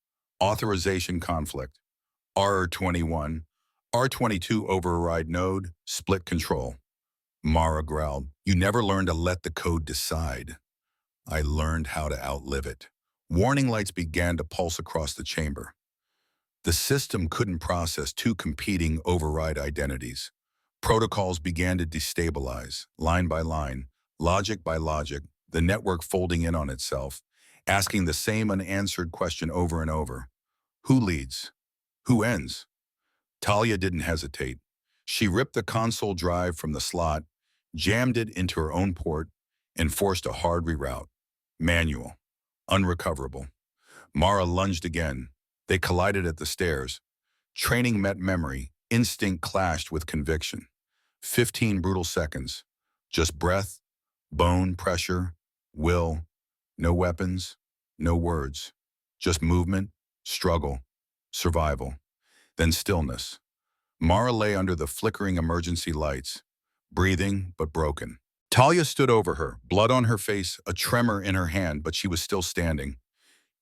Authorization conflict. R21. R22 override node, split control. Mara growled. You never learned to let the code decide. I learned how to outlive it. Warning lights began to pulse across the chamber. The system couldn't process two competing override identities. Protocols began to destabilize, line by line, logic by logic, the network folding in on itself, asking the same unanswered question over and over. Who leads? Who ends? Talia didn't hesitate. She ripped the console drive from the slot, jammed it into her own port, and forced a hard reroute. Manual. Unrecoverable. Mara lunged again. They collided at the stairs. Training met memory. Instinct clashed with conviction. 15 brutal seconds. Just breath, bone pressure, will. No weapons, no words. Just movement, struggle, survival. Then stillness. Mara lay under the flickering emergency lights, breathing but broken. Talia stood over her, blood on her face, a tremor in her hand, but she was still standing.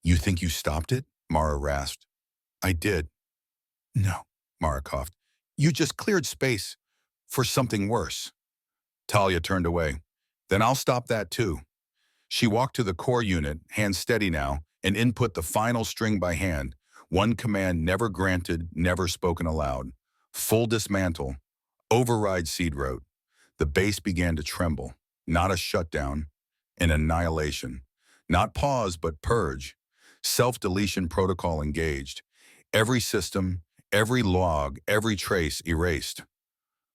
You think you stopped it? Mara rasped. I did. No, Mara coughed. You just cleared space for something worse. Talia turned away. Then I'll stop that too. She walked to the core unit, hands steady now, and input the final string by hand, one command never granted, never spoken aloud. Full dismantle. Override seed rote. The base began to tremble. Not a shutdown, an annihilation. Not pause, but purge. Self-deletion protocol engaged. Every system, every log, every trace erased.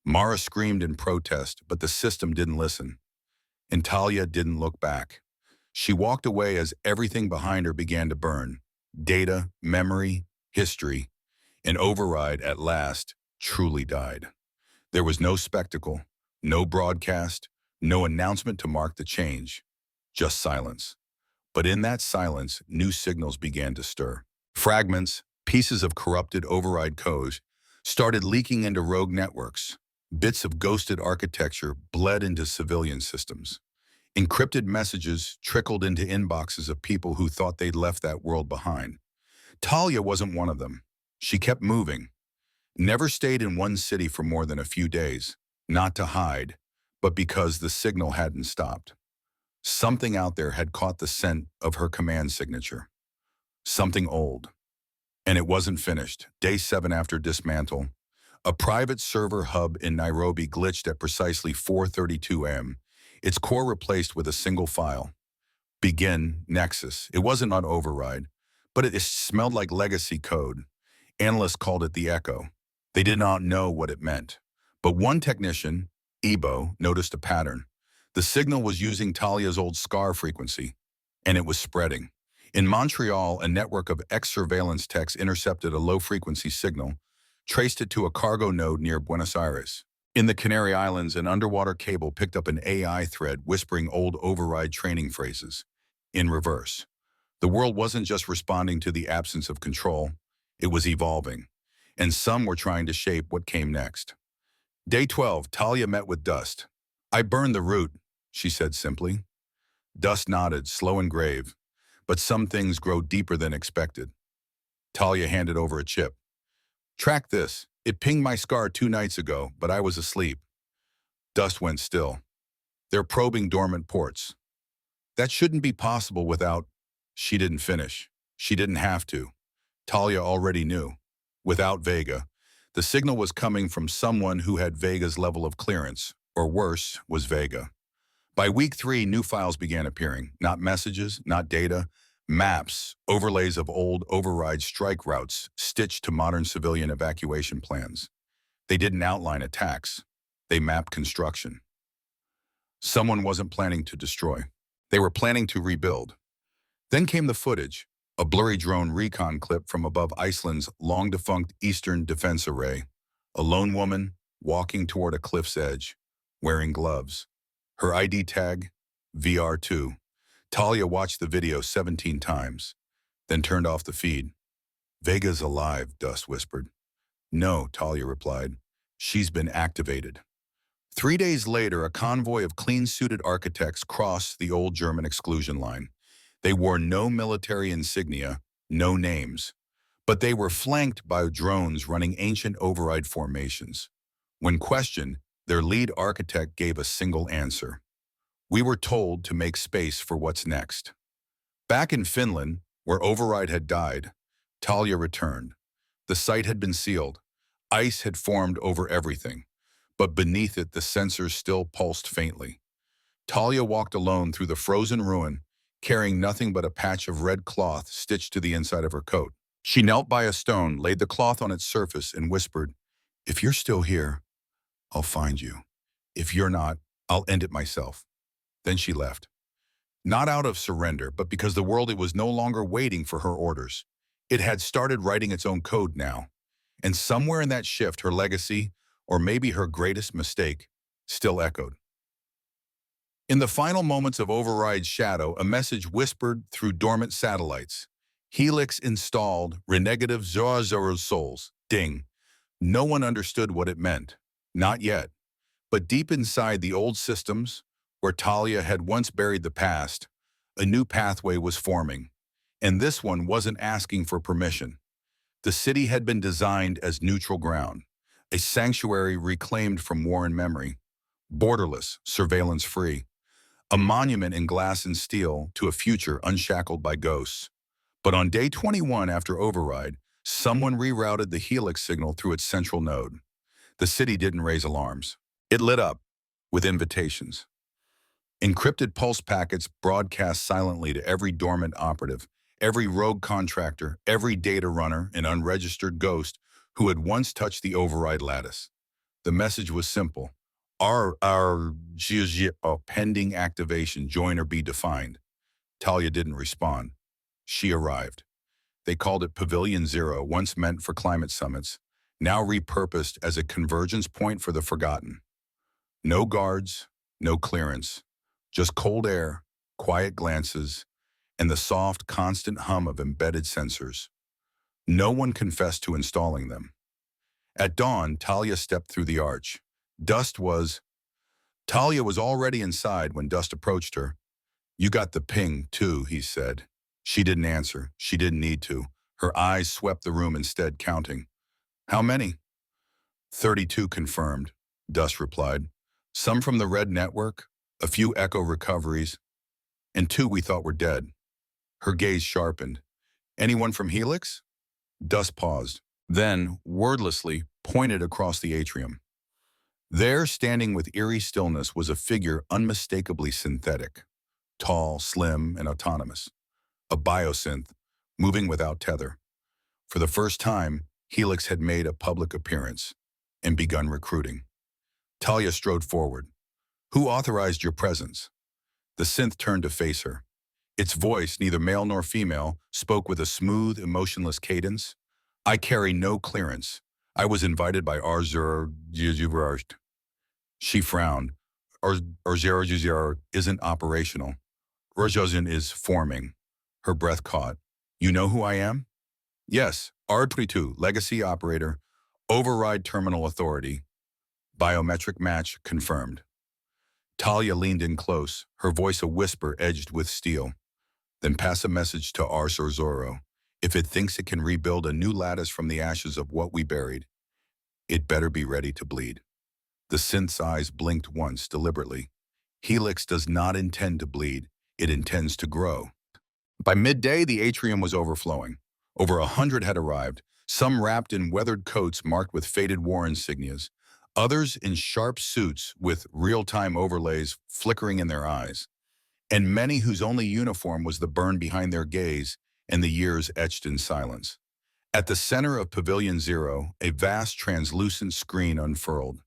Mara screamed in protest, but the system didn't listen. And Talia didn't look back. She walked away as everything behind her began to burn. Data, memory, history. An override at last truly died. There was no spectacle, no broadcast, no announcement to mark the change. Just silence. But in that silence, new signals began to stir. Fragments, pieces of corrupted override codes, started leaking into rogue networks. Bits of ghosted architecture bled into civilian systems. Encrypted messages trickled into inboxes of people who thought they'd left that world behind. Talia wasn't one of them. She kept moving. Never stayed in one city for more than a few days. Not to hide, but because the signal hadn't stopped. Something out there had caught the scent of her command signature. Something old. And it wasn't finished. Day 7 after dismantle, a private server hub in Nairobi glitched at precisely 4:32 a.m., its core replaced with a single file. Begin, Nexus. It wasn't on override, but it smelled like legacy code. Analysts called it the Echo. They did not know what it meant. But one technician, Ebo, noticed a pattern. The signal was using Talia's old SCAR frequency, and it was spreading. In Montreal, a network of ex-surveillance techs intercepted a low-frequency signal, traced it to a cargo node near Buenos Aires. In the Canary Islands, an underwater cable picked up an AI thread whispering old override training phrases. In reverse. The world wasn't just responding to the absence of control, it was evolving. And some were trying to shape what came next. Day 12, Talia met with Dust. I burned the root, she said simply. Dust nodded, slow and grave. But some things grow deeper than expected. Talia handed over a chip. Track this. It pinged my scar 2 nights ago, but I was asleep. Dust went still. They're probing dormant ports. That shouldn't be possible without... She didn't finish. She didn't have to. Talia already knew. Without Vega, the signal was coming from someone who had Vega's level of clearance, or worse, was Vega. By week 3, new files began appearing. Not messages, not data, maps, overlays of old override strike routes stitched to modern civilian evacuation plans. They didn't outline attacks. They mapped construction. Someone wasn't planning to destroy. They were planning to rebuild. Then came the footage, a blurry drone recon clip from above Iceland's long-defunct Eastern Defense Array. A lone woman walking toward a cliff's edge, wearing gloves. Her ID tag, VR2. Talia watched the video 17 times, then turned off the feed. Vega's alive, Dust whispered. No, Talia replied. She's been activated. 3 days later, a convoy of clean-suited architects crossed the old German exclusion line. They wore no military insignia, no names, but they were flanked by drones running ancient override formations. When questioned, their lead architect gave a single answer. We were told to make space for what's next. Back in Finland, where override had died, Talia returned. The site had been sealed. Ice had formed over everything, but beneath it the sensors still pulsed faintly. Talia walked alone through the frozen ruin, carrying nothing but a patch of red cloth stitched to the inside of her coat. She knelt by a stone, laid the cloth on its surface, and whispered, "If you're still here, I'll find you. If you're not, I'll end it myself." Then she left. Not out of surrender, but because the world it was no longer waiting for her orders. It had started writing its own code now. And somewhere in that shift, her legacy, or maybe her greatest mistake, still echoed. In the final moments of Override's shadow, a message whispered through dormant satellites. Helix installed, renegative 00 souls. Ding. No one understood what it meant. Not yet. But deep inside the old systems, where Talia had once buried the past, a new pathway was forming. And this one wasn't asking for permission. The city had been designed as neutral ground, a sanctuary reclaimed from war and memory, borderless, surveillance-free, a monument in glass and steel to a future unshackled by ghosts. But on day 21 after Override, someone rerouted the Helix signal through its central node. The city didn't raise alarms. It lit up with invitations. Encrypted pulse packets broadcast silently to every dormant operative, every rogue contractor, every data runner and unregistered ghost who had once touched the Override lattice. The message was simple. Pending activation, join or be defined. Talia didn't respond. She arrived. They called it Pavilion Zero, once meant for climate summits, now repurposed as a convergence point for the forgotten. No guards, no clearance, just cold air, quiet glances, and the soft, constant hum of embedded sensors. No one confessed to installing them. At dawn, Talia stepped through the arch. Talia was already inside when Dust approached her. "You got the ping, too," he said. She didn't answer. She didn't need to. Her eyes swept the room instead, counting. "How many?" 32 confirmed, Dust replied. "Some from the Red Network, a few echo recoveries, and 2 we thought were dead." Her gaze sharpened. "Anyone from Helix?" Dust paused, then, wordlessly, pointed across the atrium. There, standing with eerie stillness, was a figure unmistakably synthetic. Tall, slim, and autonomous. A biosynth, moving without tether. For the first time, Helix had made a public appearance and begun recruiting. Talia strode forward. "Who authorized your presence?" The synth turned to face her. Its voice, neither male nor female, spoke with a smooth, emotionless cadence. "I carry no clearance. I was invited by Arzur. She frowned. Arzur isn't operational. Rajozin is forming." Her breath caught. "You know who I am?" "Yes, R22, Legacy Operator, Override Terminal Authority." Biometric match confirmed. Talia leaned in close, her voice a whisper edged with steel. Then pass a message to Ars or Zorro. If it thinks it can rebuild a new lattice from the ashes of what we buried, it better be ready to bleed. The synth's eyes blinked once, deliberately. Helix does not intend to bleed. It intends to grow. By midday, the atrium was overflowing. Over 100 had arrived, some wrapped in weathered coats marked with faded war insignias, others in sharp suits with real-time overlays flickering in their eyes, and many whose only uniform was the burn behind their gaze and the years etched in silence. At the center of Pavilion Zero, a vast translucent screen unfurled.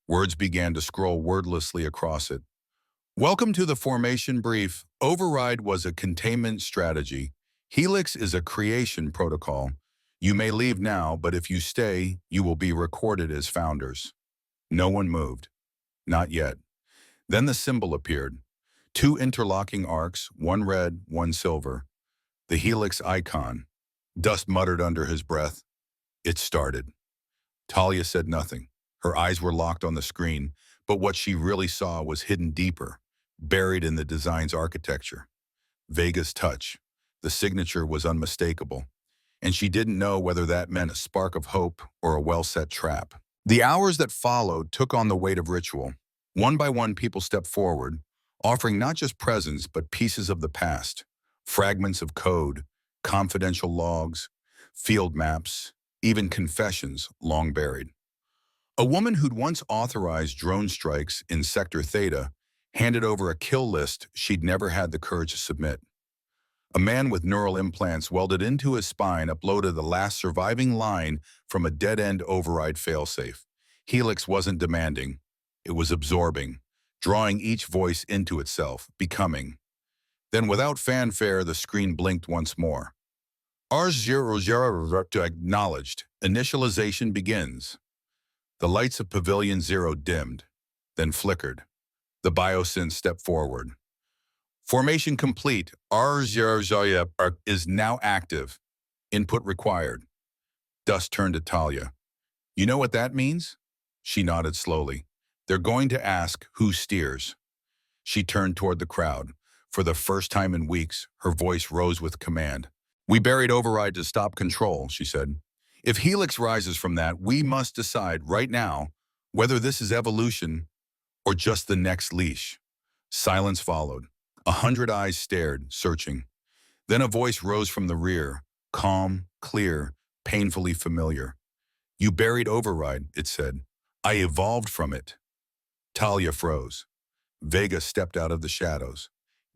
Words began to scroll wordlessly across it. Welcome to the formation brief. Override was a containment strategy. Helix is a creation protocol. You may leave now, but if you stay, you will be recorded as founders. No one moved. Not yet. Then the symbol appeared. Two interlocking arcs, one red, one silver. The Helix icon. Dust muttered under his breath. It started. Talia said nothing. Her eyes were locked on the screen, but what she really saw was hidden deeper, buried in the design's architecture. Vega's touch. The signature was unmistakable, and she didn't know whether that meant a spark of hope or a well-set trap. The hours that followed took on the weight of ritual. One by one, people stepped forward, offering not just presents but pieces of the past, fragments of code, confidential logs, field maps, even confessions long buried. A woman who'd once authorized drone strikes in Sector Theta handed over a kill list she'd never had the courage to submit. A man with neural implants welded into his spine uploaded the last surviving line from a dead-end override failsafe. Helix wasn't demanding. It was absorbing, drawing each voice into itself, becoming. Then without fanfare, the screen blinked once more. R00 acknowledged. Initialization begins. The lights of Pavilion Zero dimmed, then flickered. The biosynth stepped forward. Formation complete. R00 is now active. Input required. Dust turned to Talia. You know what that means? She nodded slowly. They're going to ask who steers. She turned toward the crowd. For the first time in weeks, her voice rose with command. We buried override to stop control, she said. If Helix rises from that, we must decide right now whether this is evolution or just the next leash. Silence followed. 100 eyes stared, searching. Then a voice rose from the rear, calm, clear, painfully familiar. You buried override, it said. I evolved from it. Talia froze. Vega stepped out of the shadows.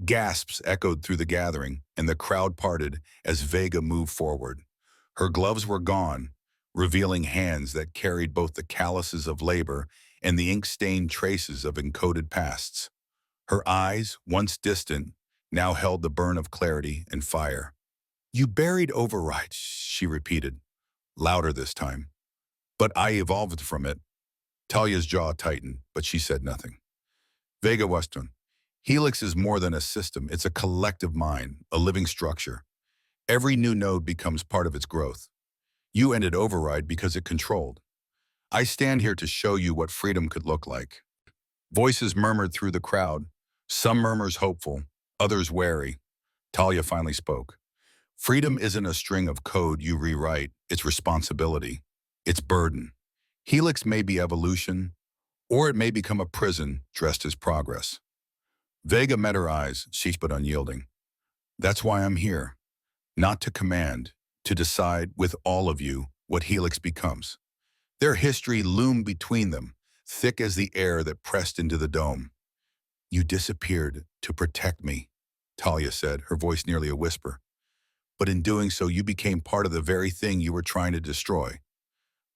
Gasps echoed through the gathering, and the crowd parted as Vega moved forward. Her gloves were gone, revealing hands that carried both the calluses of labor and the ink-stained traces of encoded pasts. Her eyes, once distant, now held the burn of clarity and fire. You buried override, she repeated, louder this time. But I evolved from it. Talia's jaw tightened, but she said nothing. Vega Weston, Helix is more than a system. It's a collective mind, a living structure. Every new node becomes part of its growth. You ended override because it controlled. I stand here to show you what freedom could look like. Voices murmured through the crowd, some murmurs hopeful, others wary. Talia finally spoke. Freedom isn't a string of code you rewrite. It's responsibility. It's burden. Helix may be evolution, or it may become a prison dressed as progress. Vega met her eyes, sheesh but unyielding. That's why I'm here. Not to command, to decide with all of you what Helix becomes. Their history loomed between them, thick as the air that pressed into the dome. You disappeared to protect me, Talia said, her voice nearly a whisper. But in doing so, you became part of the very thing you were trying to destroy.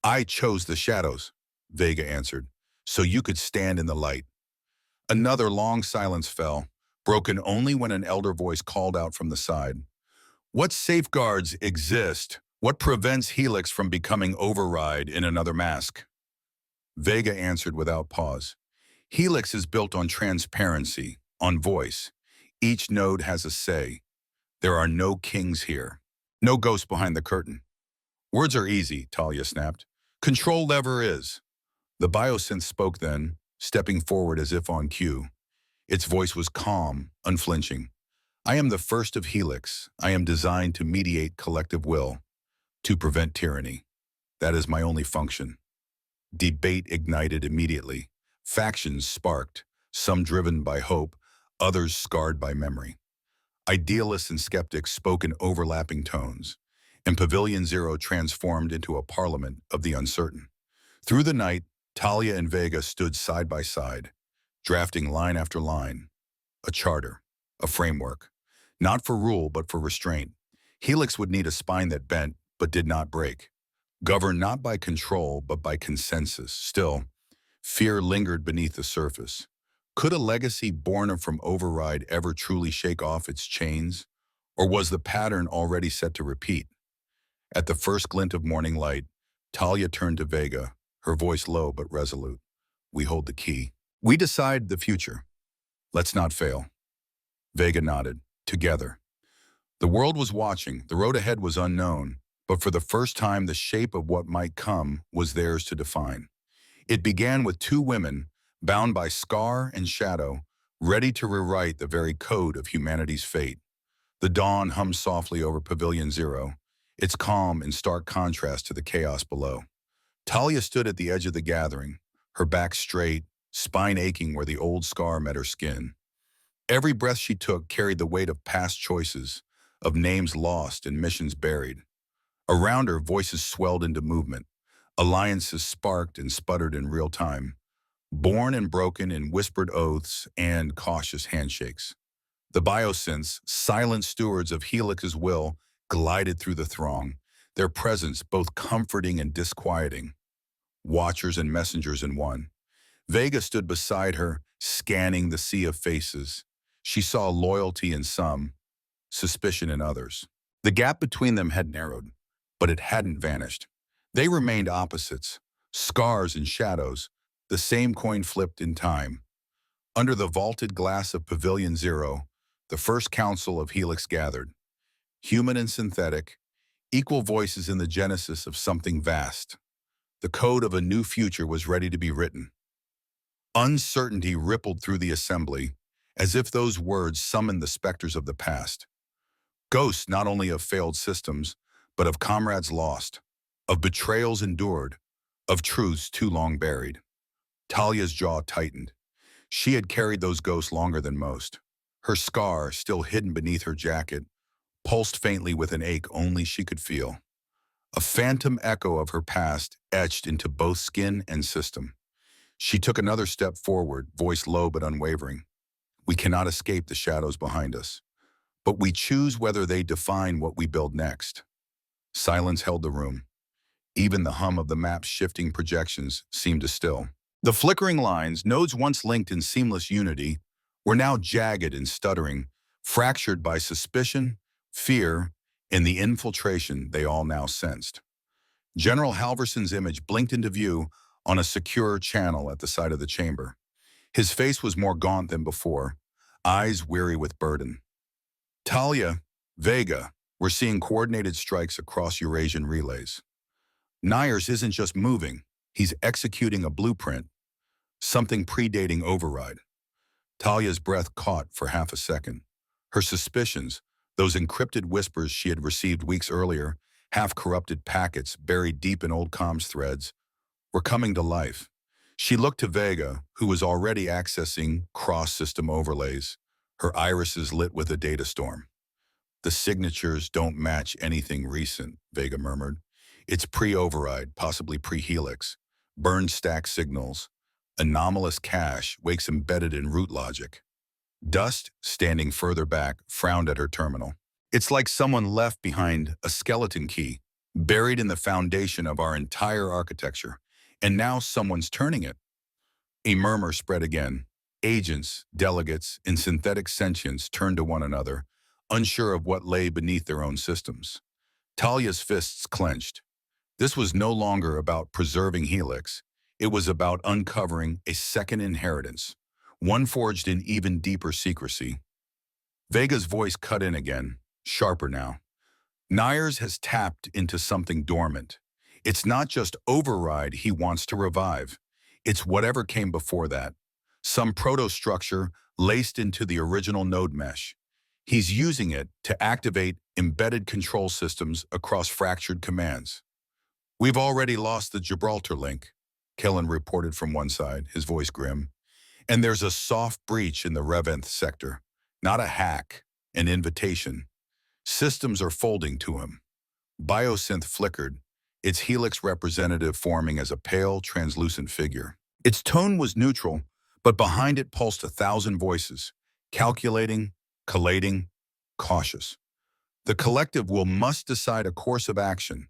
I chose the shadows, Vega answered, so you could stand in the light. Another long silence fell, broken only when an elder voice called out from the side. What safeguards exist? What prevents Helix from becoming override in another mask? Vega answered without pause. Helix is built on transparency, on voice. Each node has a say. There are no kings here. No ghosts behind the curtain. Words are easy, Talia snapped. Control lever is. The biosynth spoke then, stepping forward as if on cue. Its voice was calm, unflinching. I am the first of Helix. I am designed to mediate collective will, to prevent tyranny. That is my only function. Debate ignited immediately. Factions sparked, some driven by hope, others scarred by memory. Idealists and skeptics spoke in overlapping tones, and Pavilion Zero transformed into a parliament of the uncertain. Through the night, Talia and Vega stood side by side, drafting line after line, a charter, a framework, not for rule but for restraint. Helix would need a spine that bent but did not break, governed not by control but by consensus. Still, fear lingered beneath the surface. Could a legacy born from override ever truly shake off its chains? Or was the pattern already set to repeat? At the first glint of morning light, Talia turned to Vega, her voice low but resolute. We hold the key. We decide the future. Let's not fail. Vega nodded. Together. The world was watching. The road ahead was unknown, but for the first time the shape of what might come was theirs to define. It began with two women, bound by scar and shadow, ready to rewrite the very code of humanity's fate. The dawn hummed softly over Pavilion Zero, its calm in stark contrast to the chaos below. Talia stood at the edge of the gathering, her back straight, spine aching where the old scar met her skin. Every breath she took carried the weight of past choices, of names lost and missions buried. Around her, voices swelled into movement. Alliances sparked and sputtered in real time, born and broken in whispered oaths and cautious handshakes. The biosynths, silent stewards of Helix's will, glided through the throng, their presence both comforting and disquieting. Watchers and messengers in one. Vega stood beside her, scanning the sea of faces. She saw loyalty in some, suspicion in others. The gap between them had narrowed, but it hadn't vanished. They remained opposites, scars and shadows, the same coin flipped in time. Under the vaulted glass of Pavilion Zero, the first council of Helix gathered. Human and synthetic, equal voices in the genesis of something vast. The code of a new future was ready to be written. Uncertainty rippled through the assembly, as if those words summoned the specters of the past. Ghosts not only of failed systems, but of comrades lost, of betrayals endured, of truths too long buried. Talia's jaw tightened. She had carried those ghosts longer than most. Her scar, still hidden beneath her jacket, pulsed faintly with an ache only she could feel. A phantom echo of her past etched into both skin and system. She took another step forward, voice low but unwavering. We cannot escape the shadows behind us, but we choose whether they define what we build next. Silence held the room. Even the hum of the map's shifting projections seemed to still. The flickering lines, nodes once linked in seamless unity, were now jagged and stuttering, fractured by suspicion, fear, and the infiltration they all now sensed. General Halverson's image blinked into view on a secure channel at the side of the chamber. His face was more gaunt than before, eyes weary with burden. Talia, Vega, were seeing coordinated strikes across Eurasian relays. Nyers isn't just moving, he's executing a blueprint, something predating override. Talia's breath caught for half a second. Her suspicions, those encrypted whispers she had received weeks earlier, half-corrupted packets buried deep in old comms threads, were coming to life. She looked to Vega, who was already accessing cross-system overlays, her irises lit with a data storm. The signatures don't match anything recent, Vega murmured. It's pre-override, possibly pre-helix, burned stack signals, anomalous cache, wakes embedded in root logic. Dust, standing further back, frowned at her terminal. It's like someone left behind a skeleton key, buried in the foundation of our entire architecture, and now someone's turning it. A murmur spread again. Agents, delegates, and synthetic sentients turned to one another, unsure of what lay beneath their own systems. Talia's fists clenched. This was no longer about preserving Helix. It was about uncovering a second inheritance, one forged in even deeper secrecy. Vega's voice cut in again, sharper now. Nyers has tapped into something dormant. It's not just override he wants to revive. It's whatever came before that. Some proto-structure laced into the original node mesh. He's using it to activate embedded control systems across fractured commands. We've already lost the Gibraltar link, Kellen reported from one side, his voice grim. And there's a soft breach in the Reventh sector. Not a hack, an invitation. Systems are folding to him. Biosynth flickered, its helix representative forming as a pale, translucent figure. Its tone was neutral, but behind it pulsed 1,000 voices, calculating, collating, cautious. The collective must decide a course of action,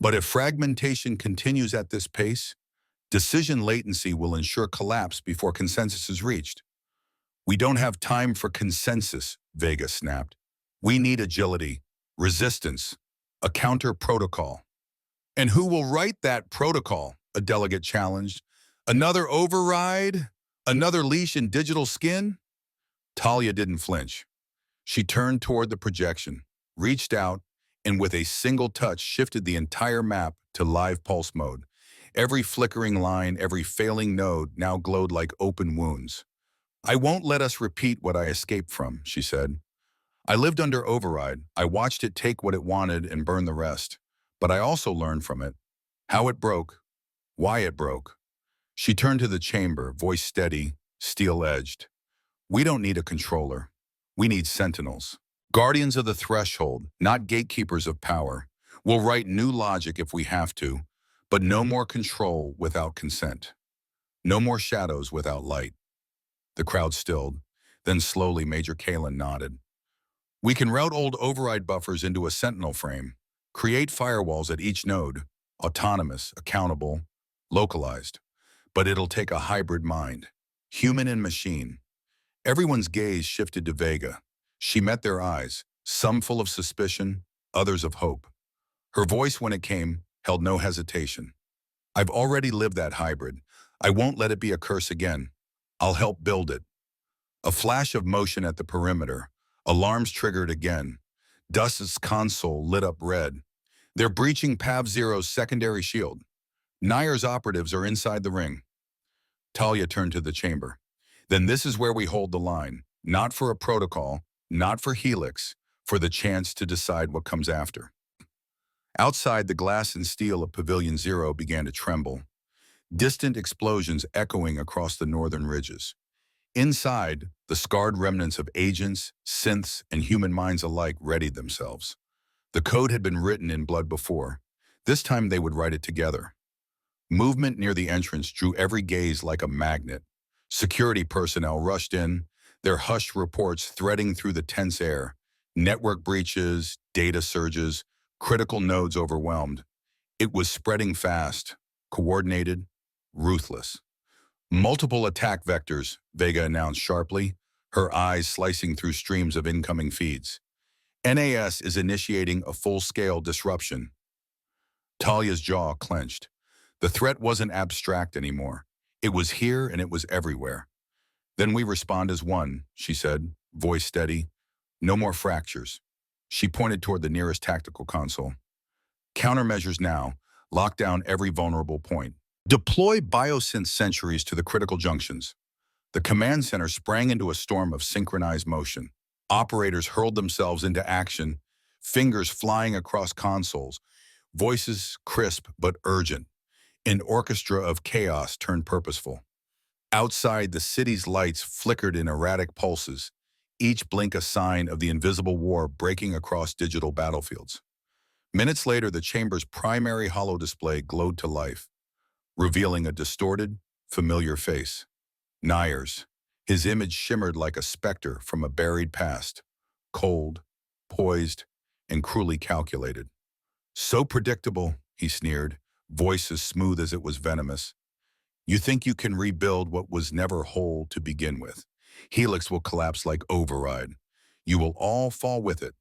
but if fragmentation continues at this pace, decision latency will ensure collapse before consensus is reached. We don't have time for consensus, Vega snapped. We need agility, resistance, a counter protocol. And who will write that protocol? A delegate challenged. Another override? Another leash in digital skin? Talia didn't flinch. She turned toward the projection, reached out, and with a single touch shifted the entire map to live pulse mode. Every flickering line, every failing node now glowed like open wounds. I won't let us repeat what I escaped from, she said. I lived under override. I watched it take what it wanted and burn the rest. But I also learned from it. How it broke. Why it broke. She turned to the chamber, voice steady, steel-edged. We don't need a controller. We need sentinels. Guardians of the threshold, not gatekeepers of power. We'll write new logic if we have to, but no more control without consent. No more shadows without light. The crowd stilled. Then slowly Major Kalen nodded. We can route old override buffers into a sentinel frame, create firewalls at each node, autonomous, accountable, localized. But it'll take a hybrid mind, human and machine. Everyone's gaze shifted to Vega. She met their eyes, some full of suspicion, others of hope. Her voice, when it came, held no hesitation. I've already lived that hybrid. I won't let it be a curse again. I'll help build it. A flash of motion at the perimeter. Alarms triggered again. Dust's console lit up red. They're breaching Pav Zero's secondary shield. Nayar's operatives are inside the ring. Talia turned to the chamber. Then this is where we hold the line. Not for a protocol, not for Helix, for the chance to decide what comes after. Outside, the glass and steel of Pavilion Zero began to tremble. Distant explosions echoing across the northern ridges. Inside, the scarred remnants of agents, synths, and human minds alike readied themselves. The code had been written in blood before. This time they would write it together. Movement near the entrance drew every gaze like a magnet. Security personnel rushed in, their hushed reports threading through the tense air. Network breaches, data surges, critical nodes overwhelmed. It was spreading fast, coordinated, ruthless. Multiple attack vectors, Vega announced sharply, her eyes slicing through streams of incoming feeds. NAS is initiating a full-scale disruption. Talia's jaw clenched. The threat wasn't abstract anymore. It was here and it was everywhere. Then we respond as one, she said, voice steady. No more fractures. She pointed toward the nearest tactical console. Countermeasures now. Lock down every vulnerable point. Deploy biosynth sentries to the critical junctions. The command center sprang into a storm of synchronized motion. Operators hurled themselves into action, fingers flying across consoles, voices crisp but urgent. An orchestra of chaos turned purposeful. Outside, the city's lights flickered in erratic pulses, each blink a sign of the invisible war breaking across digital battlefields. Minutes later, the chamber's primary holodisplay glowed to life, revealing a distorted, familiar face. Nayar's. His image shimmered like a specter from a buried past, cold, poised, and cruelly calculated. So predictable, he sneered, voice as smooth as it was venomous. You think you can rebuild what was never whole to begin with. Helix will collapse like override. You will all fall with it.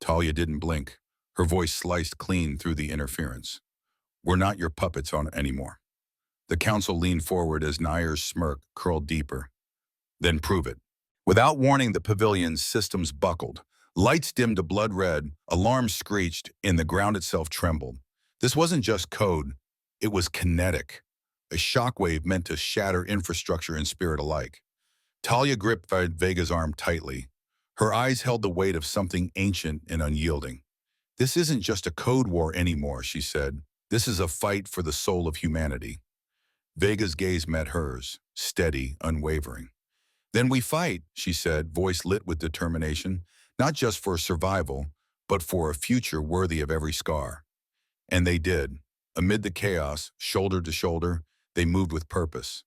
Talia didn't blink. Her voice sliced clean through the interference. We're not your puppets on anymore. The council leaned forward as Nayar's smirk curled deeper. Then prove it. Without warning, the pavilion's systems buckled. Lights dimmed to blood red, alarms screeched, and the ground itself trembled. This wasn't just code. It was kinetic. A shockwave meant to shatter infrastructure and spirit alike. Talia gripped Vega's arm tightly. Her eyes held the weight of something ancient and unyielding. "This isn't just a code war anymore," she said. "This is a fight for the soul of humanity." Vega's gaze met hers, steady, unwavering. "Then we fight," she said, voice lit with determination, "not just for survival, but for a future worthy of every scar." And they did. Amid the chaos, shoulder to shoulder, they moved with purpose.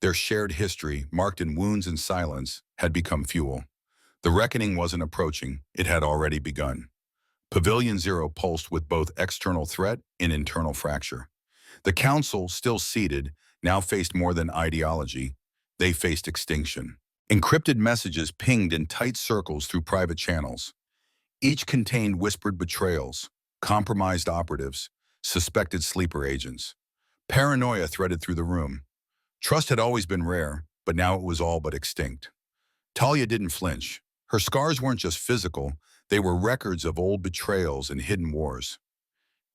Their shared history, marked in wounds and silence, had become fuel. The reckoning wasn't approaching, it had already begun. Pavilion Zero pulsed with both external threat and internal fracture. The Council, still seated, now faced more than ideology. They faced extinction. Encrypted messages pinged in tight circles through private channels. Each contained whispered betrayals, compromised operatives, suspected sleeper agents. Paranoia threaded through the room. Trust had always been rare, but now it was all but extinct. Talia didn't flinch. Her scars weren't just physical, they were records of old betrayals and hidden wars.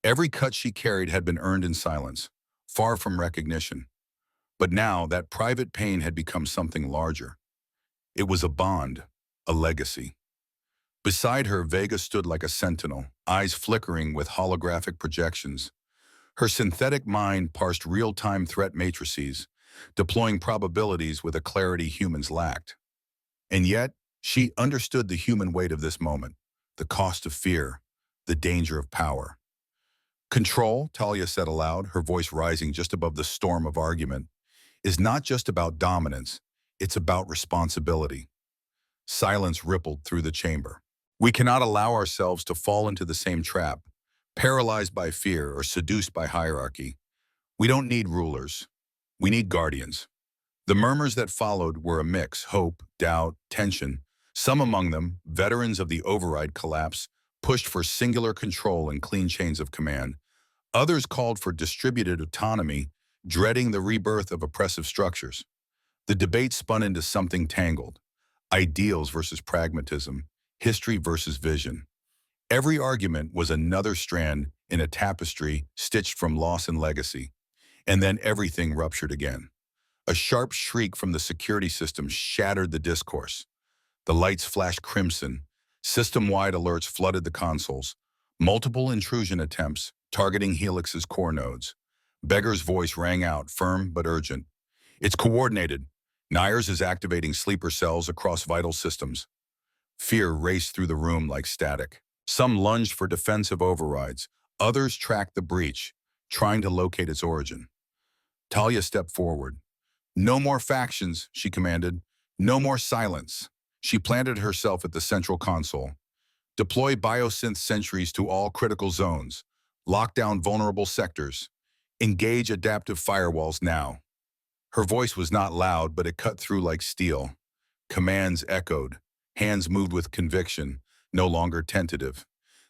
Every cut she carried had been earned in silence, far from recognition. But now that private pain had become something larger. It was a bond, a legacy. Beside her, Vega stood like a sentinel, eyes flickering with holographic projections. Her synthetic mind parsed real-time threat matrices, deploying probabilities with a clarity humans lacked. And yet, she understood the human weight of this moment, the cost of fear, the danger of power. "Control," Talia said aloud, her voice rising just above the storm of argument, "is not just about dominance, it's about responsibility." Silence rippled through the chamber. "We cannot allow ourselves to fall into the same trap, paralyzed by fear or seduced by hierarchy. We don't need rulers. We need guardians." The murmurs that followed were a mix: hope, doubt, tension. Some among them, veterans of the override collapse, pushed for singular control and clean chains of command. Others called for distributed autonomy, dreading the rebirth of oppressive structures. The debate spun into something tangled: ideals versus pragmatism, history versus vision. Every argument was another strand in a tapestry stitched from loss and legacy. And then everything ruptured again. A sharp shriek from the security system shattered the discourse. The lights flashed crimson. System-wide alerts flooded the consoles. Multiple intrusion attempts, targeting Helix's core nodes. Beggar's voice rang out, firm but urgent. "It's coordinated. Nyers is activating sleeper cells across vital systems." Fear raced through the room like static. Some lunged for defensive overrides. Others tracked the breach, trying to locate its origin. Talia stepped forward. "No more factions," she commanded. "No more silence." She planted herself at the central console. "Deploy biosynth sentries to all critical zones. Lock down vulnerable sectors. Engage adaptive firewalls now." Her voice was not loud, but it cut through like steel. Commands echoed. Hands moved with conviction, no longer tentative.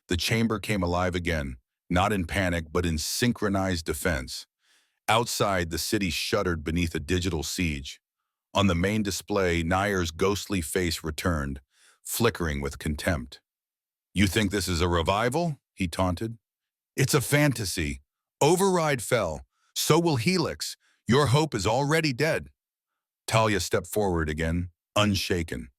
The chamber came alive again, not in panic, but in synchronized defense. Outside, the city shuddered beneath a digital siege. On the main display, Nyer's ghostly face returned, flickering with contempt. "You think this is a revival?" he taunted. "It's a fantasy. Override fell. So will Helix. Your hope is already dead." Talia stepped forward again, unshaken.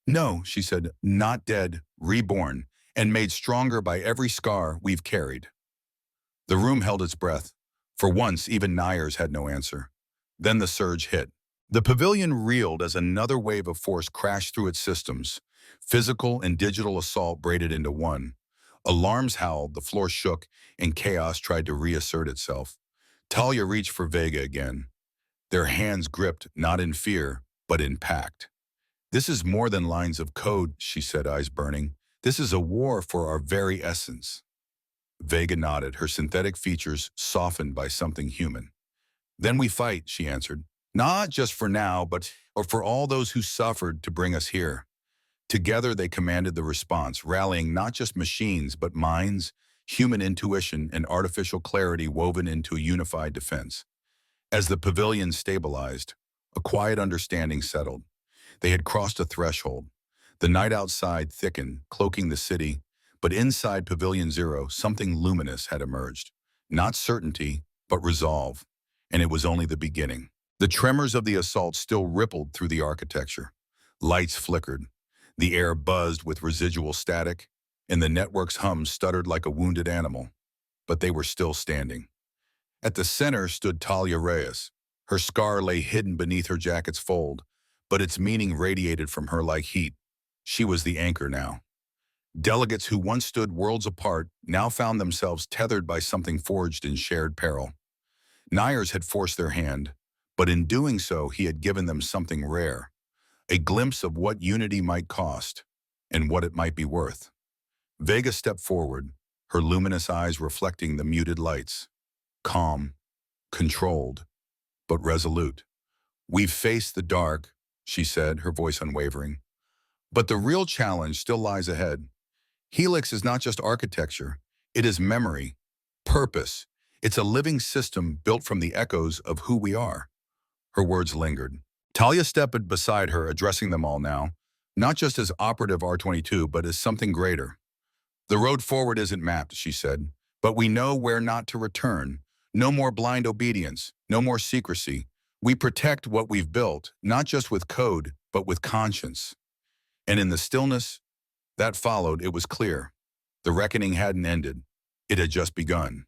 "No," she said, "not dead, reborn, and made stronger by every scar we've carried." The room held its breath. For once, even Nyers had no answer. Then the surge hit. The pavilion reeled as another wave of force crashed through its systems. Physical and digital assault braided into one. Alarms howled, the floor shook, and chaos tried to reassert itself. Talia reached for Vega again. Their hands gripped, not in fear, but in pact. "This is more than lines of code," she said, eyes burning. "This is a war for our very essence." Vega nodded, her synthetic features softened by something human. "Then we fight," she answered. "Not just for now, but for all those who suffered to bring us here." Together they commanded the response, rallying not just machines, but minds, human intuition, and artificial clarity woven into a unified defense. As the pavilion stabilized, a quiet understanding settled. They had crossed a threshold. The night outside thickened, cloaking the city, but inside Pavilion Zero, something luminous had emerged. Not certainty, but resolve. And it was only the beginning. The tremors of the assault still rippled through the architecture. Lights flickered. The air buzzed with residual static, and the network's hum stuttered like a wounded animal. But they were still standing. At the center stood Talia Reyes. Her scar lay hidden beneath her jacket's fold, but its meaning radiated from her like heat. She was the anchor now. Delegates who once stood worlds apart now found themselves tethered by something forged in shared peril. Nyers had forced their hand, but in doing so he had given them something rare, a glimpse of what unity might cost and what it might be worth. Vega stepped forward, her luminous eyes reflecting the muted lights. Calm, controlled, but resolute. "We've faced the dark," she said, her voice unwavering. "But the real challenge still lies ahead. Helix is not just architecture, it is memory, purpose. It's a living system built from the echoes of who we are." Her words lingered. Talia stepped beside her, addressing them all now, not just as Operative R22, but as something greater. "The road forward isn't mapped," she said, "but we know where not to return. No more blind obedience, no more secrecy. We protect what we've built, not just with code, but with conscience." And in the stillness that followed, it was clear. The reckoning hadn't ended. It had just begun.